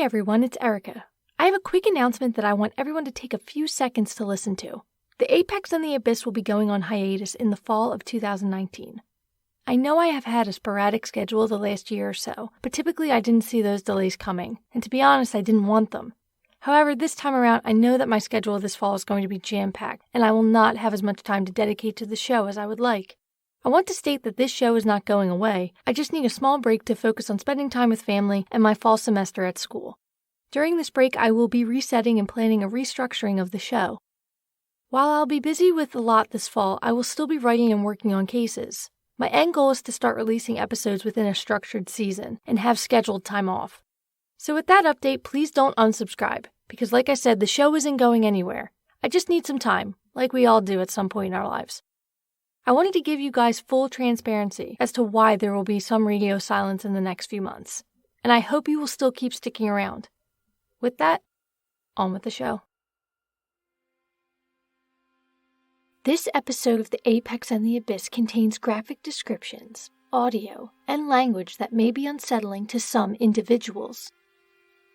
everyone, it's Erica. I have a quick announcement that I want everyone to take a few seconds to listen to. The Apex and the Abyss will be going on hiatus in the fall of 2019. I know I have had a sporadic schedule the last year or so, but typically I didn't see those delays coming, and to be honest, I didn't want them. However, this time around, I know that my schedule this fall is going to be jam-packed, and I will not have as much time to dedicate to the show as I would like. I want to state that this show is not going away. I just need a small break to focus on spending time with family and my fall semester at school. During this break, I will be resetting and planning a restructuring of the show. While I'll be busy with a lot this fall, I will still be writing and working on cases. My end goal is to start releasing episodes within a structured season and have scheduled time off. So with that update, please don't unsubscribe, because like I said, the show isn't going anywhere. I just need some time, like we all do at some point in our lives. I wanted to give you guys full transparency as to why there will be some radio silence in the next few months, and I hope you will still keep sticking around. With that, on with the show. This episode of The Apex and the Abyss contains graphic descriptions, audio, and language that may be unsettling to some individuals.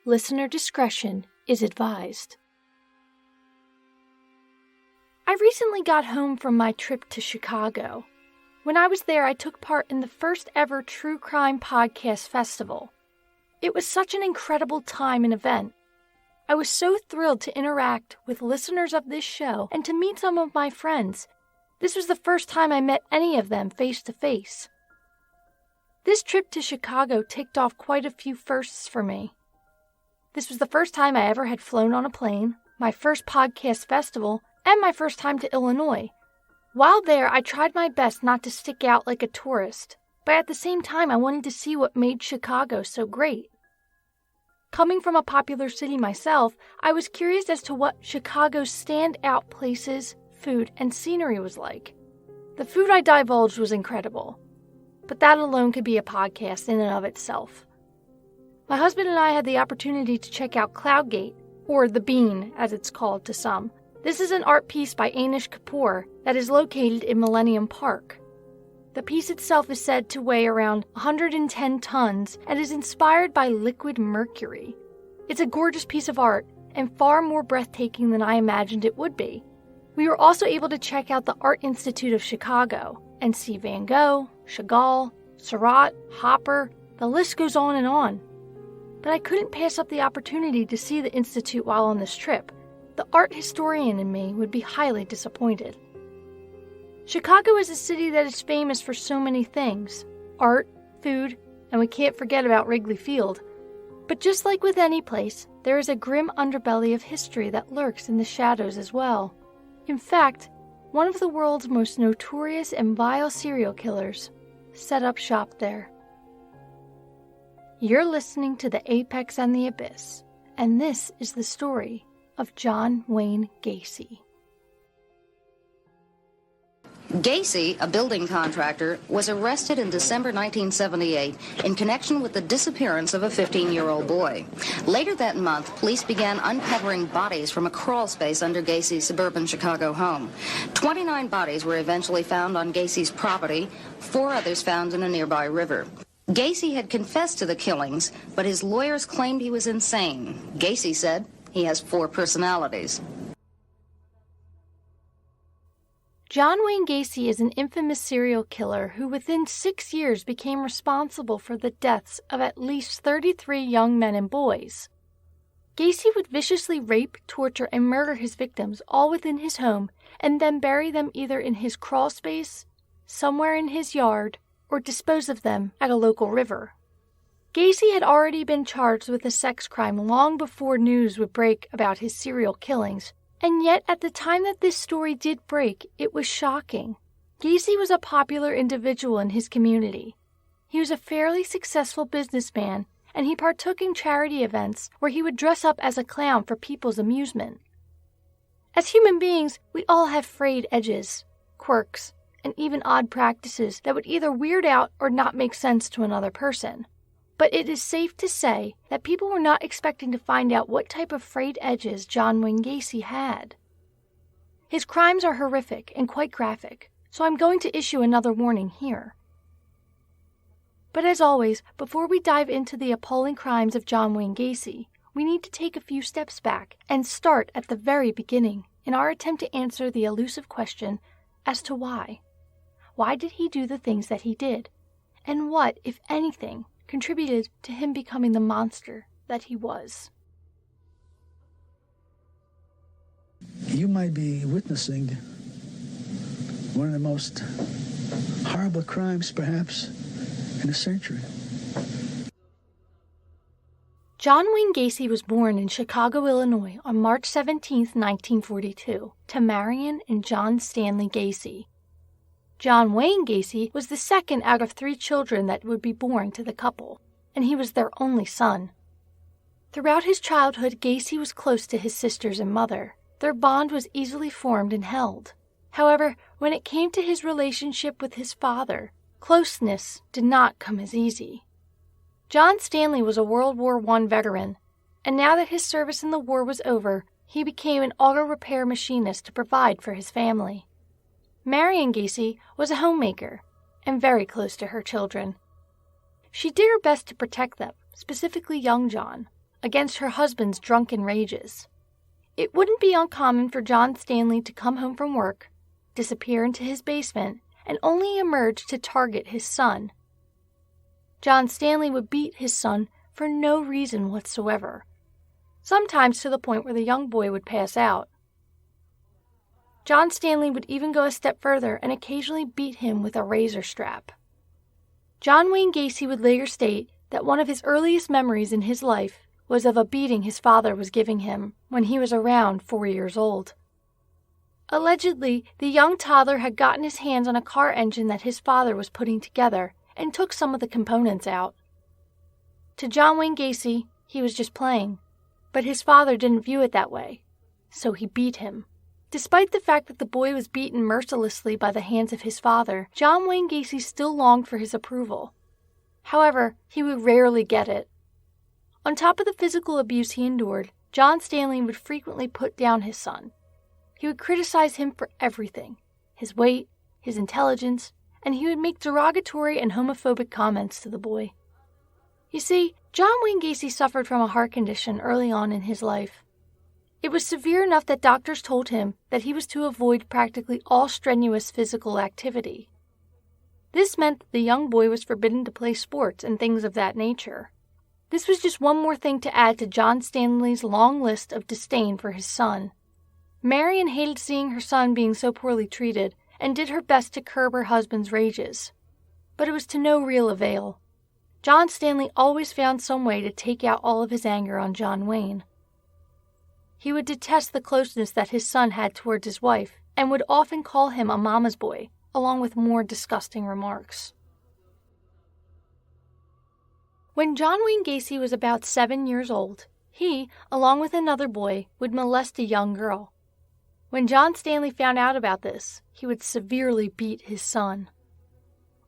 Listener discretion is advised. I recently got home from my trip to Chicago. When I was there, I took part in the first ever True Crime Podcast Festival. It was such an incredible time and event. I was so thrilled to interact with listeners of this show and to meet some of my friends. This was the first time I met any of them face to face. This trip to Chicago ticked off quite a few firsts for me. This was the first time I ever had flown on a plane, my first podcast festival, and my first time to Illinois. While there, I tried my best not to stick out like a tourist, but at the same time, I wanted to see what made Chicago so great. Coming from a popular city myself, I was curious as to what Chicago's standout places, food, and scenery was like. The food I divulged was incredible, but that alone could be a podcast in and of itself. My husband and I had the opportunity to check out Cloudgate, or The Bean, as it's called to some. This is an art piece by Anish Kapoor that is located in Millennium Park. The piece itself is said to weigh around 110 tons and is inspired by liquid mercury. It's a gorgeous piece of art and far more breathtaking than I imagined it would be. We were also able to check out the Art Institute of Chicago and see Van Gogh, Chagall, Seurat, Hopper, the list goes on and on. But I couldn't pass up the opportunity to see the Institute while on this trip. The art historian in me would be highly disappointed. Chicago is a city that is famous for so many things: art, food, and we can't forget about Wrigley Field. But just like with any place, there is a grim underbelly of history that lurks in the shadows as well. In fact, one of the world's most notorious and vile serial killers set up shop there. You're listening to The Apex and the Abyss, and this is the story of John Wayne Gacy. Gacy, a building contractor, was arrested in December 1978 in connection with the disappearance of a 15-year-old boy. Later that month, police began uncovering bodies from a crawl space under Gacy's suburban Chicago home. 29 bodies were eventually found on Gacy's property, 4 others found in a nearby river. Gacy had confessed to the killings, but his lawyers claimed he was insane. Gacy said he has 4 personalities. John Wayne Gacy is an infamous serial killer who within 6 years became responsible for the deaths of at least 33 young men and boys. Gacy would viciously rape, torture, and murder his victims all within his home and then bury them either in his crawl space, somewhere in his yard, or dispose of them at a local river. Gacy had already been charged with a sex crime long before news would break about his serial killings. And yet, at the time that this story did break, it was shocking. Gacy was a popular individual in his community. He was a fairly successful businessman, and he partook in charity events where he would dress up as a clown for people's amusement. As human beings, we all have frayed edges, quirks, and even odd practices that would either weird out or not make sense to another person. But it is safe to say that people were not expecting to find out what type of frayed edges John Wayne Gacy had. His crimes are horrific and quite graphic, so I'm going to issue another warning here. But as always, before we dive into the appalling crimes of John Wayne Gacy, we need to take a few steps back and start at the very beginning in our attempt to answer the elusive question as to why. Why did he do the things that he did? And what, if anything, contributed to him becoming the monster that he was? You might be witnessing one of the most horrible crimes, perhaps, in a century. John Wayne Gacy was born in Chicago, Illinois on March 17, 1942, to Marion and John Stanley Gacy. John Wayne Gacy was the second out of 3 children that would be born to the couple, and he was their only son. Throughout his childhood, Gacy was close to his sisters and mother. Their bond was easily formed and held. However, when it came to his relationship with his father, closeness did not come as easy. John Stanley was a World War I veteran, and now that his service in the war was over, he became an auto repair machinist to provide for his family. Marion Gacy was a homemaker and very close to her children. She did her best to protect them, specifically young John, against her husband's drunken rages. It wouldn't be uncommon for John Stanley to come home from work, disappear into his basement, and only emerge to target his son. John Stanley would beat his son for no reason whatsoever, sometimes to the point where the young boy would pass out. John Stanley would even go a step further and occasionally beat him with a razor strap. John Wayne Gacy would later state that one of his earliest memories in his life was of a beating his father was giving him when he was around 4 years old. Allegedly, the young toddler had gotten his hands on a car engine that his father was putting together and took some of the components out. To John Wayne Gacy, he was just playing, but his father didn't view it that way, so he beat him. Despite the fact that the boy was beaten mercilessly by the hands of his father, John Wayne Gacy still longed for his approval. However, he would rarely get it. On top of the physical abuse he endured, John Stanley would frequently put down his son. He would criticize him for everything: his weight, his intelligence, and he would make derogatory and homophobic comments to the boy. You see, John Wayne Gacy suffered from a heart condition early on in his life. It was severe enough that doctors told him that he was to avoid practically all strenuous physical activity. This meant that the young boy was forbidden to play sports and things of that nature. This was just one more thing to add to John Stanley's long list of disdain for his son. Marion hated seeing her son being so poorly treated and did her best to curb her husband's rages. But it was to no real avail. John Stanley always found some way to take out all of his anger on John Wayne. He would detest the closeness that his son had towards his wife and would often call him a mama's boy, along with more disgusting remarks. When John Wayne Gacy was about 7 years old, he, along with another boy, would molest a young girl. When John Stanley found out about this, he would severely beat his son.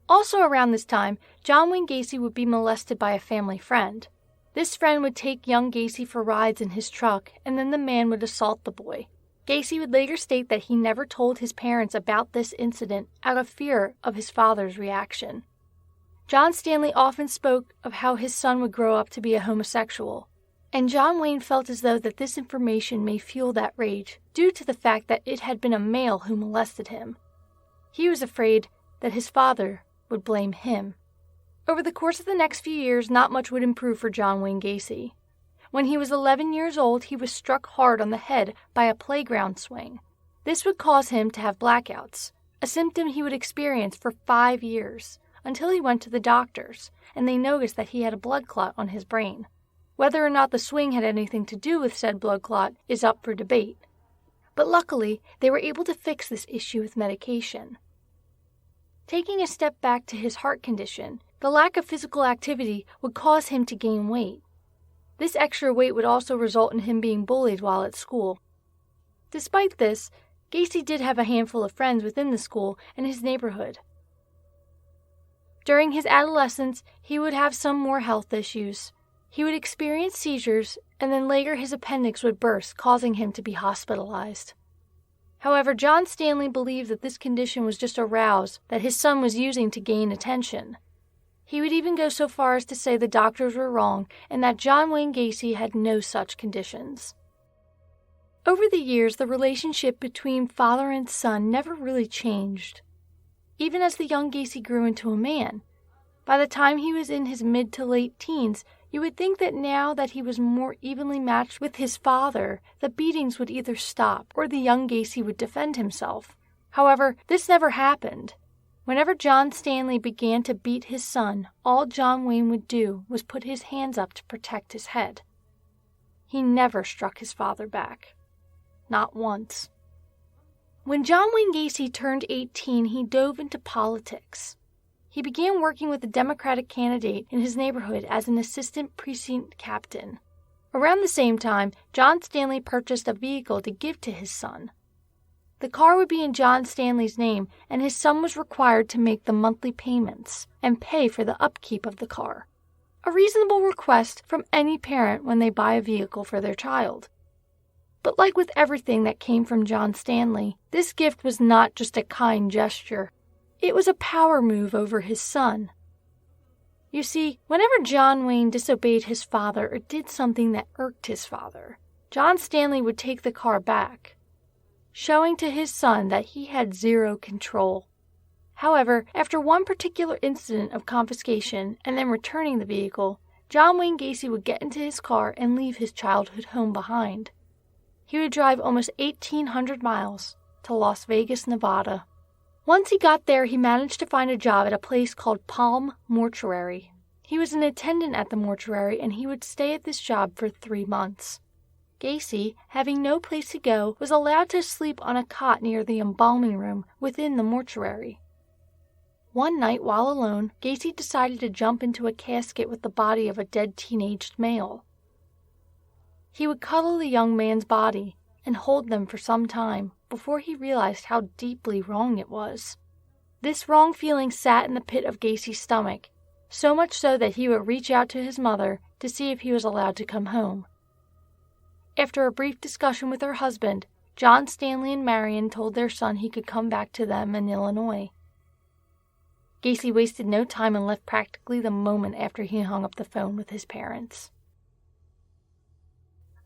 Also around this time, John Wayne Gacy would be molested by a family friend. This friend would take young Gacy for rides in his truck, and then the man would assault the boy. Gacy would later state that he never told his parents about this incident out of fear of his father's reaction. John Stanley often spoke of how his son would grow up to be a homosexual, and John Wayne felt as though that this information may fuel that rage due to the fact that it had been a male who molested him. He was afraid that his father would blame him. Over the course of the next few years, not much would improve for John Wayne Gacy. When he was 11 years old, he was struck hard on the head by a playground swing. This would cause him to have blackouts, a symptom he would experience for 5 years, until he went to the doctors, and they noticed that he had a blood clot on his brain. Whether or not the swing had anything to do with said blood clot is up for debate. But luckily, they were able to fix this issue with medication. Taking a step back to his heart condition, the lack of physical activity would cause him to gain weight. This extra weight would also result in him being bullied while at school. Despite this, Gacy did have a handful of friends within the school and his neighborhood. During his adolescence, he would have some more health issues. He would experience seizures, and then later his appendix would burst, causing him to be hospitalized. However, John Stanley believed that this condition was just a ruse that his son was using to gain attention. He would even go so far as to say the doctors were wrong and that John Wayne Gacy had no such conditions. Over the years, the relationship between father and son never really changed. Even as the young Gacy grew into a man, by the time he was in his mid to late teens, you would think that now that he was more evenly matched with his father, the beatings would either stop or the young Gacy would defend himself. However, this never happened. Whenever John Stanley began to beat his son, all John Wayne would do was put his hands up to protect his head. He never struck his father back. Not once. When John Wayne Gacy turned 18, he dove into politics. He began working with a Democratic candidate in his neighborhood as an assistant precinct captain. Around the same time, John Stanley purchased a vehicle to give to his son. The car would be in John Stanley's name, and his son was required to make the monthly payments and pay for the upkeep of the car. A reasonable request from any parent when they buy a vehicle for their child. But like with everything that came from John Stanley, this gift was not just a kind gesture. It was a power move over his son. You see, whenever John Wayne disobeyed his father or did something that irked his father, John Stanley would take the car back, showing to his son that he had zero control. However, after one particular incident of confiscation and then returning the vehicle, John Wayne Gacy would get into his car and leave his childhood home behind. He would drive almost 1,800 miles to Las Vegas, Nevada. Once he got there, he managed to find a job at a place called Palm Mortuary. He was an attendant at the mortuary, and he would stay at this job for 3 months. Gacy, having no place to go, was allowed to sleep on a cot near the embalming room within the mortuary. One night, while alone, Gacy decided to jump into a casket with the body of a dead teenaged male. He would cuddle the young man's body and hold them for some time before he realized how deeply wrong it was. This wrong feeling sat in the pit of Gacy's stomach, so much so that he would reach out to his mother to see if he was allowed to come home. After a brief discussion with her husband, John Stanley and Marion told their son he could come back to them in Illinois. Gacy wasted no time and left practically the moment after he hung up the phone with his parents.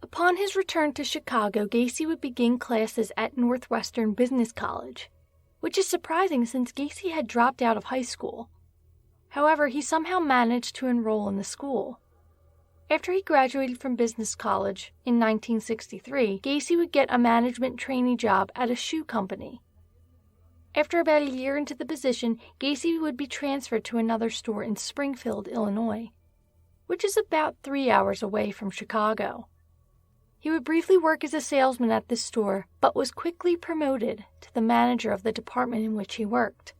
Upon his return to Chicago, Gacy would begin classes at Northwestern Business College, which is surprising since Gacy had dropped out of high school. However, he somehow managed to enroll in the school. After he graduated from business college in 1963, Gacy would get a management trainee job at a shoe company. After about a year into the position, Gacy would be transferred to another store in Springfield, Illinois, which is about 3 hours away from Chicago. He would briefly work as a salesman at this store, but was quickly promoted to the manager of the department in which he worked.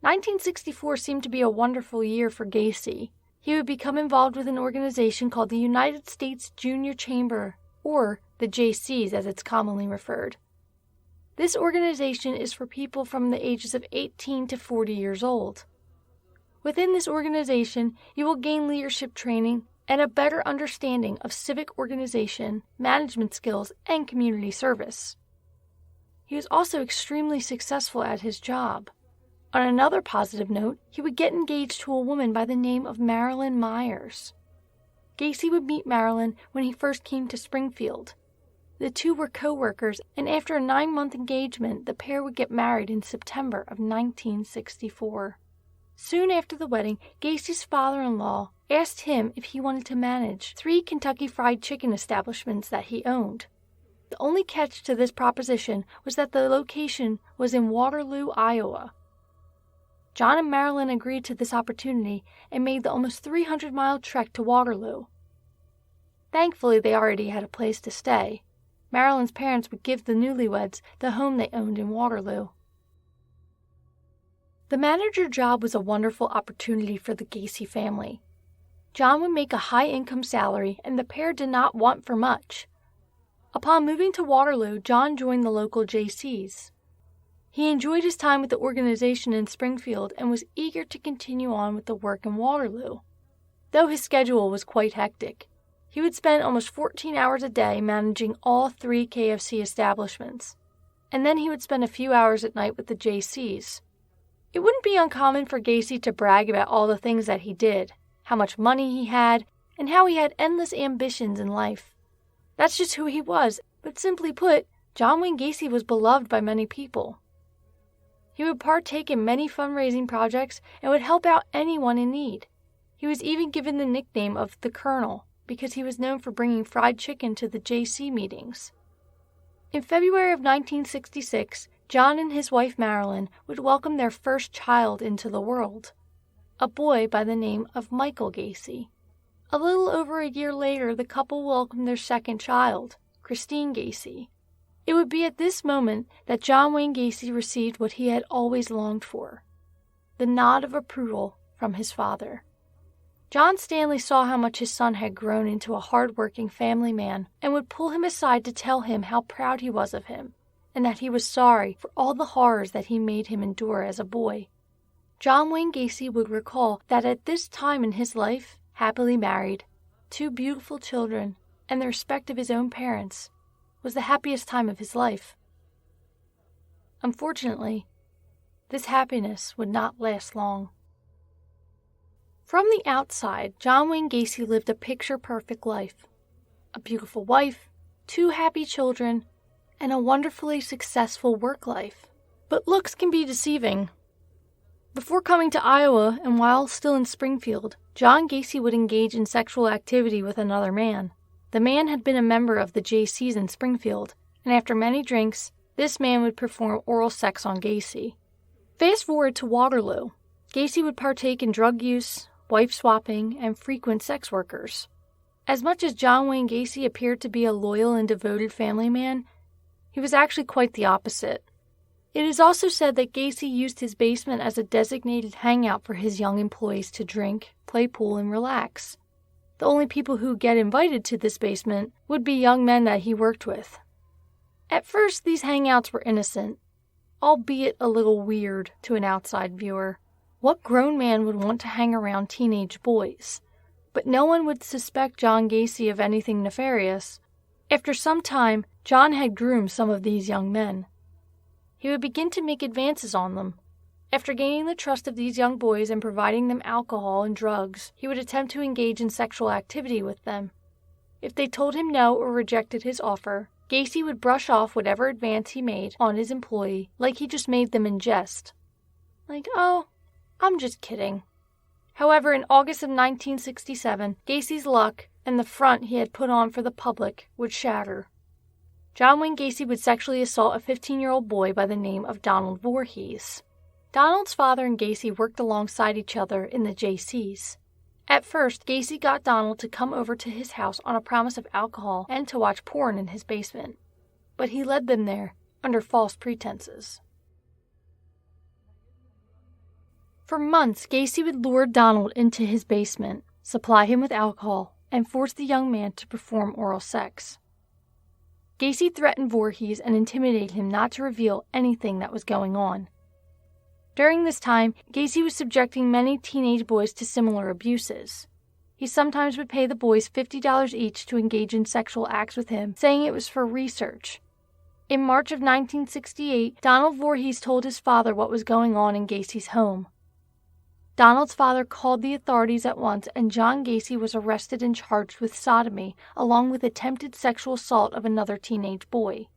1964 seemed to be a wonderful year for Gacy. He would become involved with an organization called the United States Junior Chamber, or the JCs as it's commonly referred. This organization is for people from the ages of 18 to 40 years old. Within this organization, you will gain leadership training and a better understanding of civic organization, management skills, and community service. He was also extremely successful at his job. On another positive note, he would get engaged to a woman by the name of Marilyn Myers. Gacy would meet Marilyn when he first came to Springfield. The two were co-workers, and after a 9-month engagement, the pair would get married in September of 1964. Soon after the wedding, Gacy's father-in-law asked him if he wanted to manage 3 Kentucky Fried Chicken establishments that he owned. The only catch to this proposition was that the location was in Waterloo, Iowa. John and Marilyn agreed to this opportunity and made the almost 300-mile trek to Waterloo. Thankfully, they already had a place to stay. Marilyn's parents would give the newlyweds the home they owned in Waterloo. The manager job was a wonderful opportunity for the Gacy family. John would make a high-income salary, and the pair did not want for much. Upon moving to Waterloo, John joined the local JCs. He enjoyed his time with the organization in Springfield and was eager to continue on with the work in Waterloo. Though his schedule was quite hectic, he would spend almost 14 hours a day managing all 3 KFC establishments, and then he would spend a few hours at night with the JCs. It wouldn't be uncommon for Gacy to brag about all the things that he did, how much money he had, and how he had endless ambitions in life. That's just who he was, but simply put, John Wayne Gacy was beloved by many people. He would partake in many fundraising projects and would help out anyone in need. He was even given the nickname of the Colonel because he was known for bringing fried chicken to the JC meetings. In February of 1966, John and his wife Marilyn would welcome their first child into the world, a boy by the name of Michael Gacy. A little over a year later, the couple welcomed their second child, Christine Gacy. It would be at this moment that John Wayne Gacy received what he had always longed for, the nod of approval from his father. John Stanley saw how much his son had grown into a hard-working family man and would pull him aside to tell him how proud he was of him and that he was sorry for all the horrors that he made him endure as a boy. John Wayne Gacy would recall that at this time in his life, happily married, 2 beautiful children, and the respect of his own parents, was the happiest time of his life. Unfortunately, this happiness would not last long. From the outside, John Wayne Gacy lived a picture-perfect life. A beautiful wife, 2 happy children, and a wonderfully successful work life. But looks can be deceiving. Before coming to Iowa and while still in Springfield, John Gacy would engage in sexual activity with another man. The man had been a member of the JCs in Springfield, and after many drinks, this man would perform oral sex on Gacy. Fast forward to Waterloo. Gacy would partake in drug use, wife swapping, and frequent sex workers. As much as John Wayne Gacy appeared to be a loyal and devoted family man, he was actually quite the opposite. It is also said that Gacy used his basement as a designated hangout for his young employees to drink, play pool, and relax. The only people who get invited to this basement would be young men that he worked with. At first, these hangouts were innocent, albeit a little weird to an outside viewer. What grown man would want to hang around teenage boys? But no one would suspect John Gacy of anything nefarious. After some time, John had groomed some of these young men. He would begin to make advances on them. After gaining the trust of these young boys and providing them alcohol and drugs, he would attempt to engage in sexual activity with them. If they told him no or rejected his offer, Gacy would brush off whatever advance he made on his employee like he just made them in jest. Like, oh, I'm just kidding. However, in August of 1967, Gacy's luck and the front he had put on for the public would shatter. John Wayne Gacy would sexually assault a 15-year-old boy by the name of Donald Voorhees. Donald's father and Gacy worked alongside each other in the JCs. At first, Gacy got Donald to come over to his house on a promise of alcohol and to watch porn in his basement. But he led them there under false pretenses. For months, Gacy would lure Donald into his basement, supply him with alcohol, and force the young man to perform oral sex. Gacy threatened Voorhees and intimidated him not to reveal anything that was going on. During this time, Gacy was subjecting many teenage boys to similar abuses. He sometimes would pay the boys $50 each to engage in sexual acts with him, saying it was for research. In March of 1968, Donald Voorhees told his father what was going on in Gacy's home. Donald's father called the authorities at once, and John Gacy was arrested and charged with sodomy, along with attempted sexual assault of another teenage boy.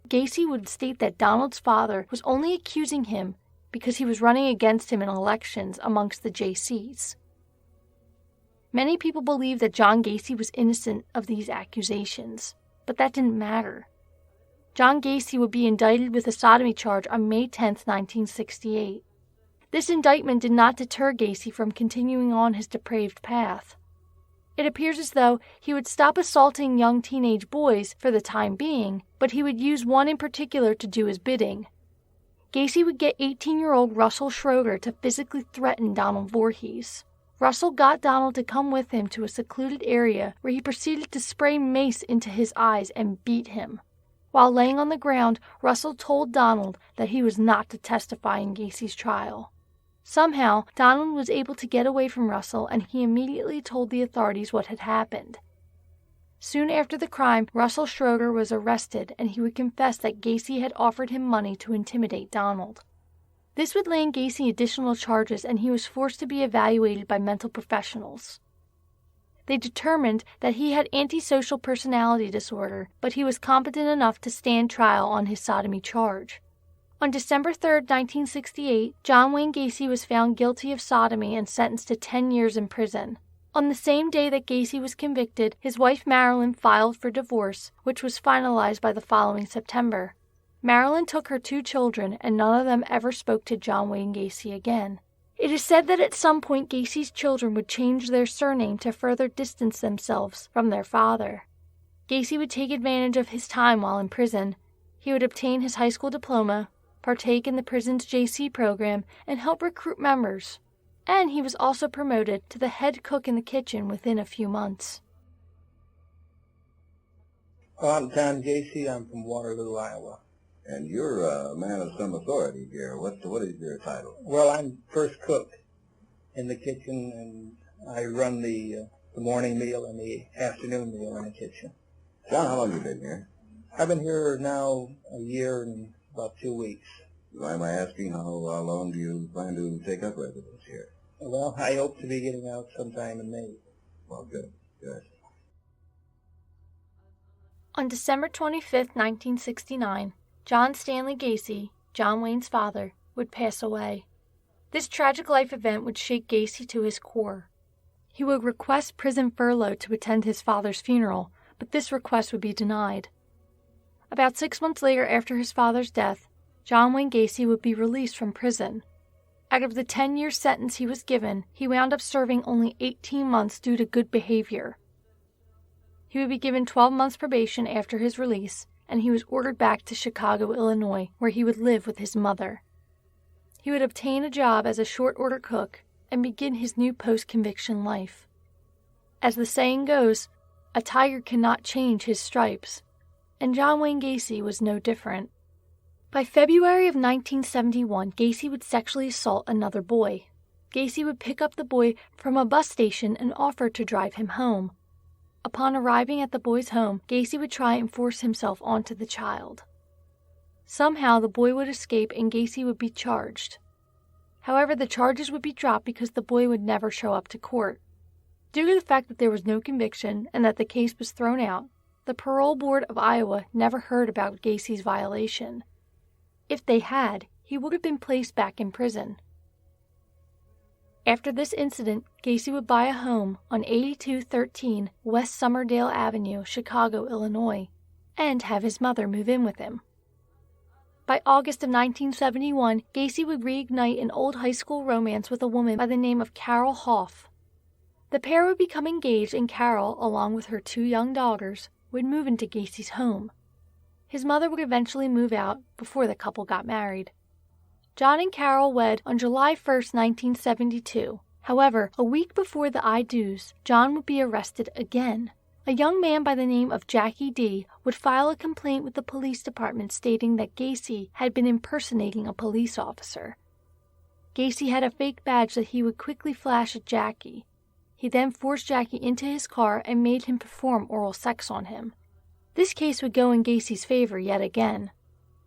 Gacy would state that Donald's father was only accusing him because he was running against him in elections amongst the JCs. Many people believed that John Gacy was innocent of these accusations, but that didn't matter. John Gacy would be indicted with a sodomy charge on May 10, 1968. This indictment did not deter Gacy from continuing on his depraved path. It appears as though he would stop assaulting young teenage boys for the time being, but he would use one in particular to do his bidding. Gacy would get 18-year-old Russell Schroeder to physically threaten Donald Voorhees. Russell got Donald to come with him to a secluded area where he proceeded to spray mace into his eyes and beat him. While laying on the ground, Russell told Donald that he was not to testify in Gacy's trial. Somehow, Donald was able to get away from Russell, and he immediately told the authorities what had happened. Soon after the crime, Russell Schroeder was arrested, and he would confess that Gacy had offered him money to intimidate Donald. This would land Gacy additional charges, and he was forced to be evaluated by mental professionals. They determined that he had antisocial personality disorder, but he was competent enough to stand trial on his sodomy charge. On December 3, 1968, John Wayne Gacy was found guilty of sodomy and sentenced to 10 years in prison. On the same day that Gacy was convicted, his wife Marilyn filed for divorce, which was finalized by the following September. Marilyn took her 2 children, and none of them ever spoke to John Wayne Gacy again. It is said that at some point Gacy's children would change their surname to further distance themselves from their father. Gacy would take advantage of his time while in prison. He would obtain his high school diploma, partake in the prison's JC program, and help recruit members. And he was also promoted to the head cook in the kitchen within a few months. I'm John Gacy. I'm from Waterloo, Iowa. And you're a man of some authority here. What is your title? Well, I'm first cook in the kitchen, and I run the morning meal and the afternoon meal in the kitchen. John, how long have you been here? I've been here now a year and about 2 weeks. Why am I asking how long do you plan to take up residence here? Well, I hope to be getting out sometime in May. Well, good. On December 25, 1969, John Stanley Gacy, John Wayne's father, would pass away. This tragic life event would shake Gacy to his core. He would request prison furlough to attend his father's funeral, but this request would be denied. About 6 months later, after his father's death, John Wayne Gacy would be released from prison. Out of the 10-year sentence he was given, he wound up serving only 18 months due to good behavior. He would be given 12 months probation after his release, and he was ordered back to Chicago, Illinois, where he would live with his mother. He would obtain a job as a short-order cook and begin his new post-conviction life. As the saying goes, a tiger cannot change his stripes, and John Wayne Gacy was no different. By February of 1971, Gacy would sexually assault another boy. Gacy would pick up the boy from a bus station and offer to drive him home. Upon arriving at the boy's home, Gacy would try and force himself onto the child. Somehow, the boy would escape and Gacy would be charged. However, the charges would be dropped because the boy would never show up to court. Due to the fact that there was no conviction and that the case was thrown out, the Parole Board of Iowa never heard about Gacy's violation. If they had, he would have been placed back in prison. After this incident, Gacy would buy a home on 8213 West Summerdale Avenue, Chicago, Illinois, and have his mother move in with him. By August of 1971, Gacy would reignite an old high school romance with a woman by the name of Carol Hoff. The pair would become engaged, and Carol, along with her 2 young daughters, would move into Gacy's home. His mother would eventually move out before the couple got married. John and Carol wed on July 1, 1972. However, a week before the I-do's, John would be arrested again. A young man by the name of Jackie D. would file a complaint with the police department stating that Gacy had been impersonating a police officer. Gacy had a fake badge that he would quickly flash at Jackie. He then forced Jackie into his car and made him perform oral sex on him. This case would go in Gacy's favor yet again.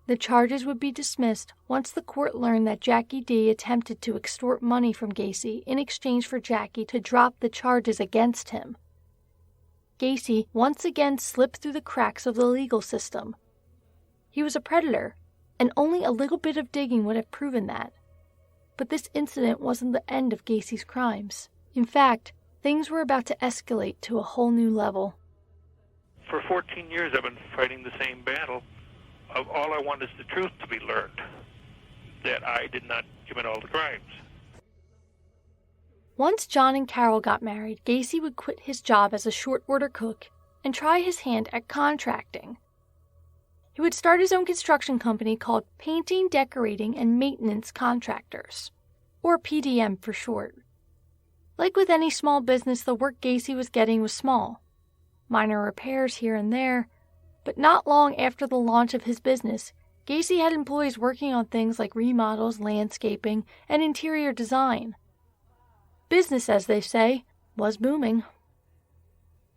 The charges would be dismissed once the court learned that Jackie D. attempted to extort money from Gacy in exchange for Jackie to drop the charges against him. Gacy once again slipped through the cracks of the legal system. He was a predator, and only a little bit of digging would have proven that. But this incident wasn't the end of Gacy's crimes. In fact, things were about to escalate to a whole new level. For 14 years I've been fighting the same battle. All I want is the truth to be learned, that I did not commit all the crimes. Once John and Carol got married, Gacy would quit his job as a short-order cook and try his hand at contracting. He would start his own construction company called Painting, Decorating, and Maintenance Contractors, or PDM for short. Like with any small business, the work Gacy was getting was small. Minor repairs here and there, but not long after the launch of his business, Gacy had employees working on things like remodels, landscaping, and interior design. Business, as they say, was booming.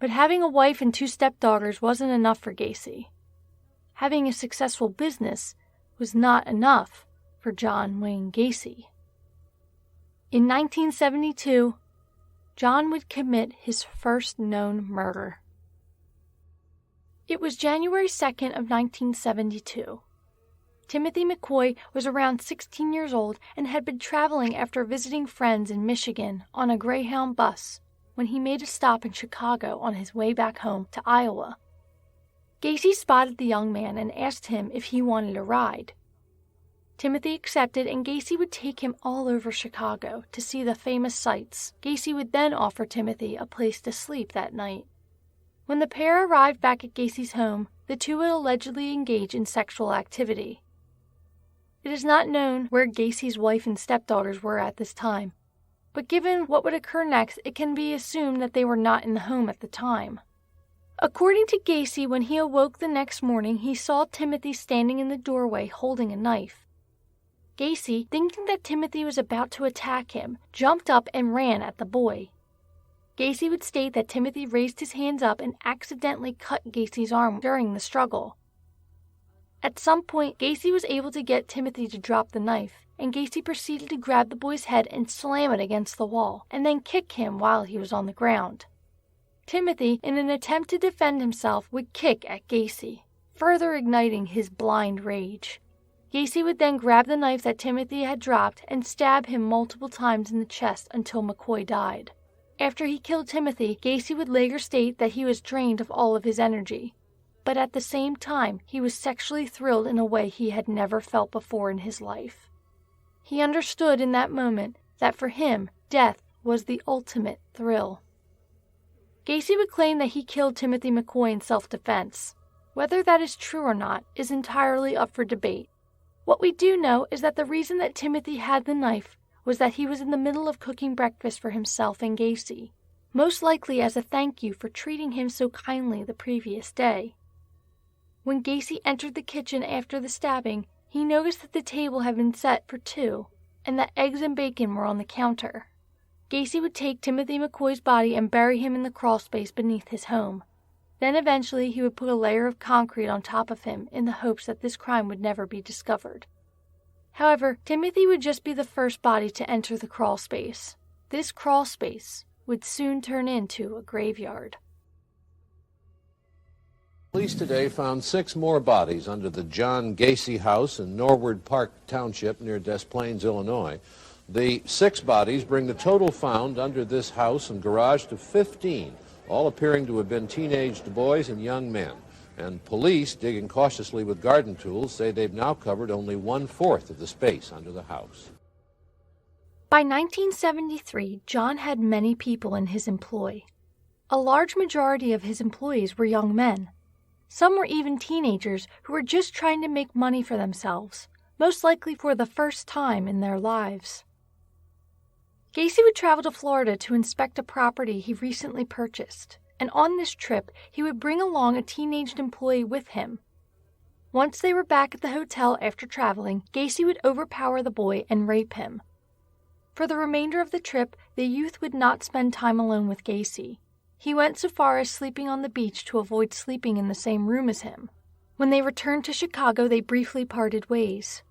But having a wife and 2 stepdaughters wasn't enough for Gacy. Having a successful business was not enough. for John Wayne Gacy. In 1972, John would commit his first known murder. It was January 2nd of 1972. Timothy McCoy was around 16 years old and had been traveling after visiting friends in Michigan on a Greyhound bus when he made a stop in Chicago on his way back home to Iowa. Gacy spotted the young man and asked him if he wanted a ride. Timothy accepted, and Gacy would take him all over Chicago to see the famous sights. Gacy would then offer Timothy a place to sleep that night. When the pair arrived back at Gacy's home, the two would allegedly engage in sexual activity. It is not known where Gacy's wife and stepdaughters were at this time, but given what would occur next, it can be assumed that they were not in the home at the time. According to Gacy, when he awoke the next morning, he saw Timothy standing in the doorway holding a knife. Gacy, thinking that Timothy was about to attack him, jumped up and ran at the boy. Gacy would state that Timothy raised his hands up and accidentally cut Gacy's arm during the struggle. At some point, Gacy was able to get Timothy to drop the knife, and Gacy proceeded to grab the boy's head and slam it against the wall, and then kick him while he was on the ground. Timothy, in an attempt to defend himself, would kick at Gacy, further igniting his blind rage. Gacy would then grab the knife that Timothy had dropped and stab him multiple times in the chest until McCoy died. After he killed Timothy, Gacy would later state that he was drained of all of his energy. But at the same time, he was sexually thrilled in a way he had never felt before in his life. He understood in that moment that for him, death was the ultimate thrill. Gacy would claim that he killed Timothy McCoy in self-defense. Whether that is true or not is entirely up for debate. What we do know is that the reason that Timothy had the knife was that he was in the middle of cooking breakfast for himself and Gacy, most likely as a thank you for treating him so kindly the previous day. When Gacy entered the kitchen after the stabbing, he noticed that the table had been set for two, and that eggs and bacon were on the counter. Gacy would take Timothy McCoy's body and bury him in the crawlspace beneath his home. Then eventually he would put a layer of concrete on top of him in the hopes that this crime would never be discovered. However, Timothy would just be the first body to enter the crawlspace. This crawlspace would soon turn into a graveyard. Police today found 6 more bodies under the John Gacy house in Norwood Park Township near Des Plaines, Illinois. The 6 bodies bring the total found under this house and garage to 15, all appearing to have been teenaged boys and young men. And police, digging cautiously with garden tools, say they've now covered only 1/4 of the space under the house. By 1973, John had many people in his employ. A large majority of his employees were young men. Some were even teenagers who were just trying to make money for themselves, most likely for the first time in their lives. Gacy would travel to Florida to inspect a property he recently purchased, and on this trip he would bring along a teenaged employee with him. Once they were back at the hotel after traveling, Gacy would overpower the boy and rape him. For the remainder of the trip, the youth would not spend time alone with Gacy. He went so far as sleeping on the beach to avoid sleeping in the same room as him. When they returned to Chicago, they briefly parted ways.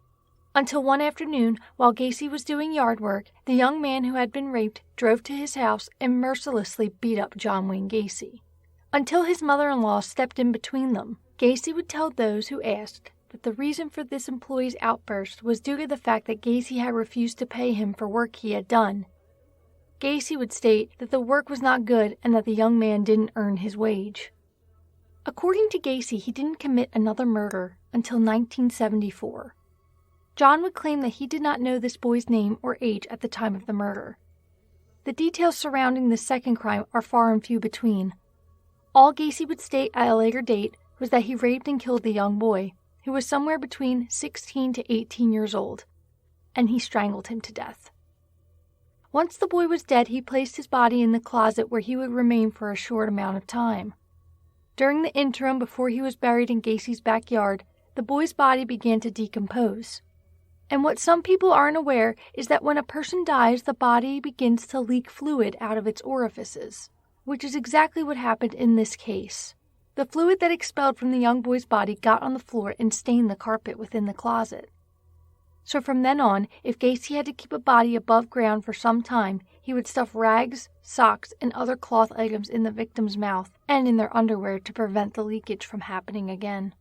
Until one afternoon, while Gacy was doing yard work, the young man who had been raped drove to his house and mercilessly beat up John Wayne Gacy. Until his mother-in-law stepped in between them, Gacy would tell those who asked that the reason for this employee's outburst was due to the fact that Gacy had refused to pay him for work he had done. Gacy would state that the work was not good and that the young man didn't earn his wage. According to Gacy, he didn't commit another murder until 1974. John would claim that he did not know this boy's name or age at the time of the murder. The details surrounding the second crime are far and few between. All Gacy would state at a later date was that he raped and killed the young boy, who was somewhere between 16 to 18 years old, and he strangled him to death. Once the boy was dead, he placed his body in the closet where he would remain for a short amount of time. During the interim before he was buried in Gacy's backyard, the boy's body began to decompose. And what some people aren't aware is that when a person dies, the body begins to leak fluid out of its orifices, which is exactly what happened in this case. The fluid that expelled from the young boy's body got on the floor and stained the carpet within the closet. So from then on, if Gacy had to keep a body above ground for some time, he would stuff rags, socks, and other cloth items in the victim's mouth and in their underwear to prevent the leakage from happening again.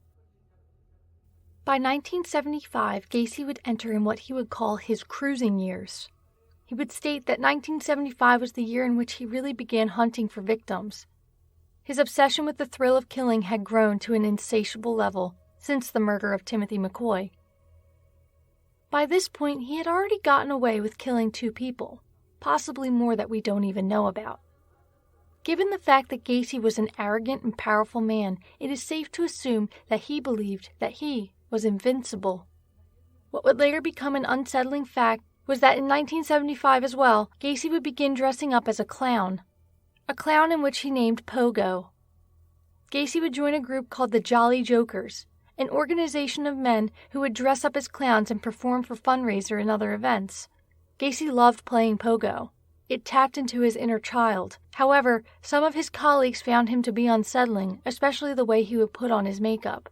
By 1975, Gacy would enter in what he would call his cruising years. He would state that 1975 was the year in which he really began hunting for victims. His obsession with the thrill of killing had grown to an insatiable level since the murder of Timothy McCoy. By this point, he had already gotten away with killing 2 people, possibly more that we don't even know about. Given the fact that Gacy was an arrogant and powerful man, it is safe to assume that he believed that he was invincible. What would later become an unsettling fact was that in 1975 as well, Gacy would begin dressing up as a clown in which he named Pogo. Gacy would join a group called the Jolly Jokers, an organization of men who would dress up as clowns and perform for fundraiser and other events. Gacy loved playing Pogo. It tapped into his inner child. However, some of his colleagues found him to be unsettling, especially the way he would put on his makeup.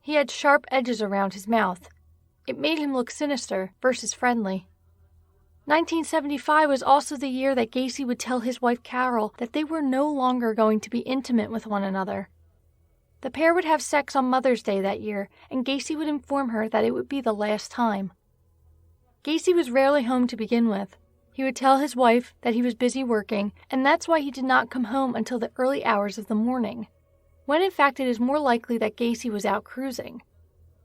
He had sharp edges around his mouth. It made him look sinister versus friendly. 1975 was also the year that Gacy would tell his wife Carol that they were no longer going to be intimate with one another. The pair would have sex on Mother's Day that year, and Gacy would inform her that it would be the last time. Gacy was rarely home to begin with. He would tell his wife that he was busy working, and that's why he did not come home until the early hours of the morning, when in fact it is more likely that Gacy was out cruising.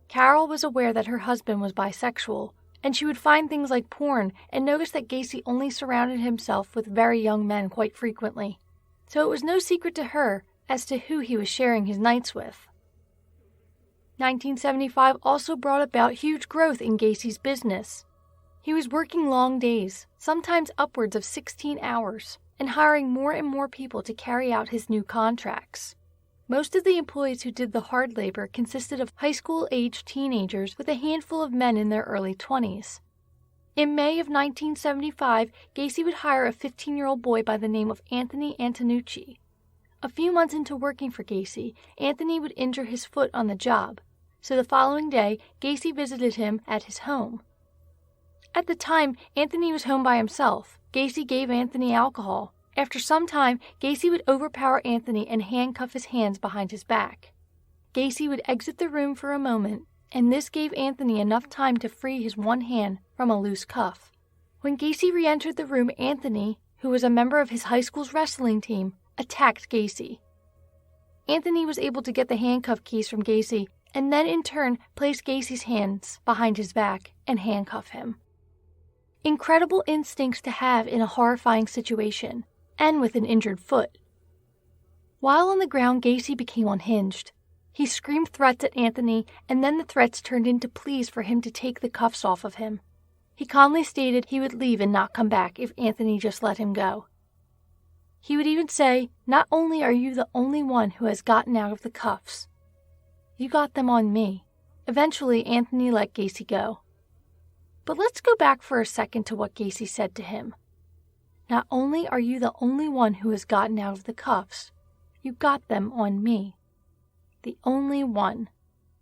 Carol was aware that her husband was bisexual, and she would find things like porn and notice that Gacy only surrounded himself with very young men quite frequently. So it was no secret to her as to who he was sharing his nights with. 1975 also brought about huge growth in Gacy's business. He was working long days, sometimes upwards of 16 hours, and hiring more and more people to carry out his new contracts. Most of the employees who did the hard labor consisted of high school-aged teenagers with a handful of men in their early 20s. In May of 1975, Gacy would hire a 15-year-old boy by the name of Anthony Antonucci. A few months into working for Gacy, Anthony would injure his foot on the job, so the following day, Gacy visited him at his home. At the time, Anthony was home by himself. Gacy gave Anthony alcohol. After some time, Gacy would overpower Anthony and handcuff his hands behind his back. Gacy would exit the room for a moment, and this gave Anthony enough time to free his one hand from a loose cuff. When Gacy re-entered the room, Anthony, who was a member of his high school's wrestling team, attacked Gacy. Anthony was able to get the handcuff keys from Gacy, and then in turn place Gacy's hands behind his back and handcuff him. Incredible instincts to have in a horrifying situation, and with an injured foot. While on the ground, Gacy became unhinged. He screamed threats at Anthony, and then the threats turned into pleas for him to take the cuffs off of him. He calmly stated he would leave and not come back if Anthony just let him go. He would even say, "Not only are you the only one who has gotten out of the cuffs, you got them on me." Eventually, Anthony let Gacy go. But let's go back for a second to what Gacy said to him. "Not only are you the only one who has gotten out of the cuffs, you got them on me." The only one,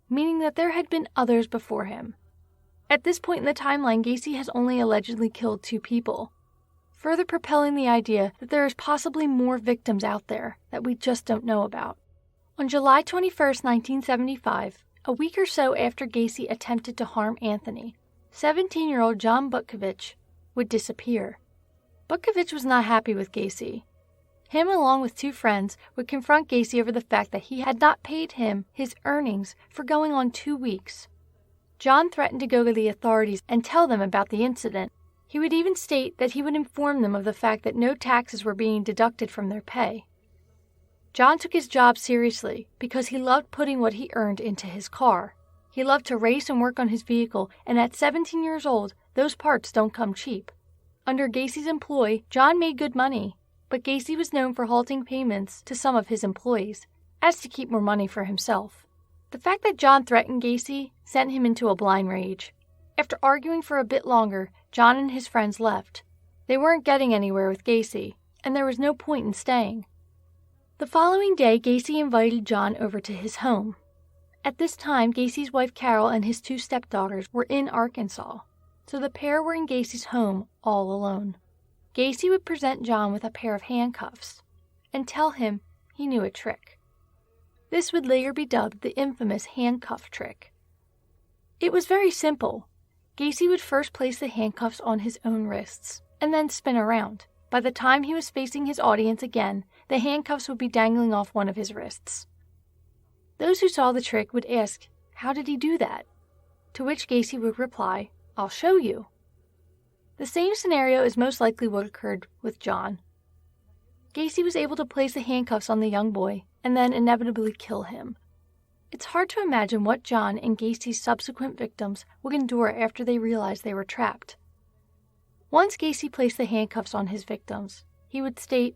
meaning that there had been others before him. At this point in the timeline, Gacy has only allegedly killed 2 people, further propelling the idea that there is possibly more victims out there that we just don't know about. On July 21st, 1975, a week or so after Gacy attempted to harm Anthony, 17-year-old John Butkovich would disappear. Butkovich was not happy with Gacy. Him, along with 2 friends, would confront Gacy over the fact that he had not paid him his earnings for going on 2 weeks. John threatened to go to the authorities and tell them about the incident. He would even state that he would inform them of the fact that no taxes were being deducted from their pay. John took his job seriously because he loved putting what he earned into his car. He loved to race and work on his vehicle, and at 17 years old, those parts don't come cheap. Under Gacy's employ, John made good money, but Gacy was known for halting payments to some of his employees, as to keep more money for himself. The fact that John threatened Gacy sent him into a blind rage. After arguing for a bit longer, John and his friends left. They weren't getting anywhere with Gacy, and there was no point in staying. The following day, Gacy invited John over to his home. At this time, Gacy's wife Carol and his 2 stepdaughters were in Arkansas, so the pair were in Gacy's home all alone. Gacy would present John with a pair of handcuffs and tell him he knew a trick. This would later be dubbed the infamous handcuff trick. It was very simple. Gacy would first place the handcuffs on his own wrists and then spin around. By the time he was facing his audience again, the handcuffs would be dangling off one of his wrists. Those who saw the trick would ask, how did he do that? To which Gacy would reply, I'll show you. The same scenario is most likely what occurred with John. Gacy was able to place the handcuffs on the young boy and then inevitably kill him. It's hard to imagine what John and Gacy's subsequent victims would endure after they realized they were trapped. Once Gacy placed the handcuffs on his victims, he would state,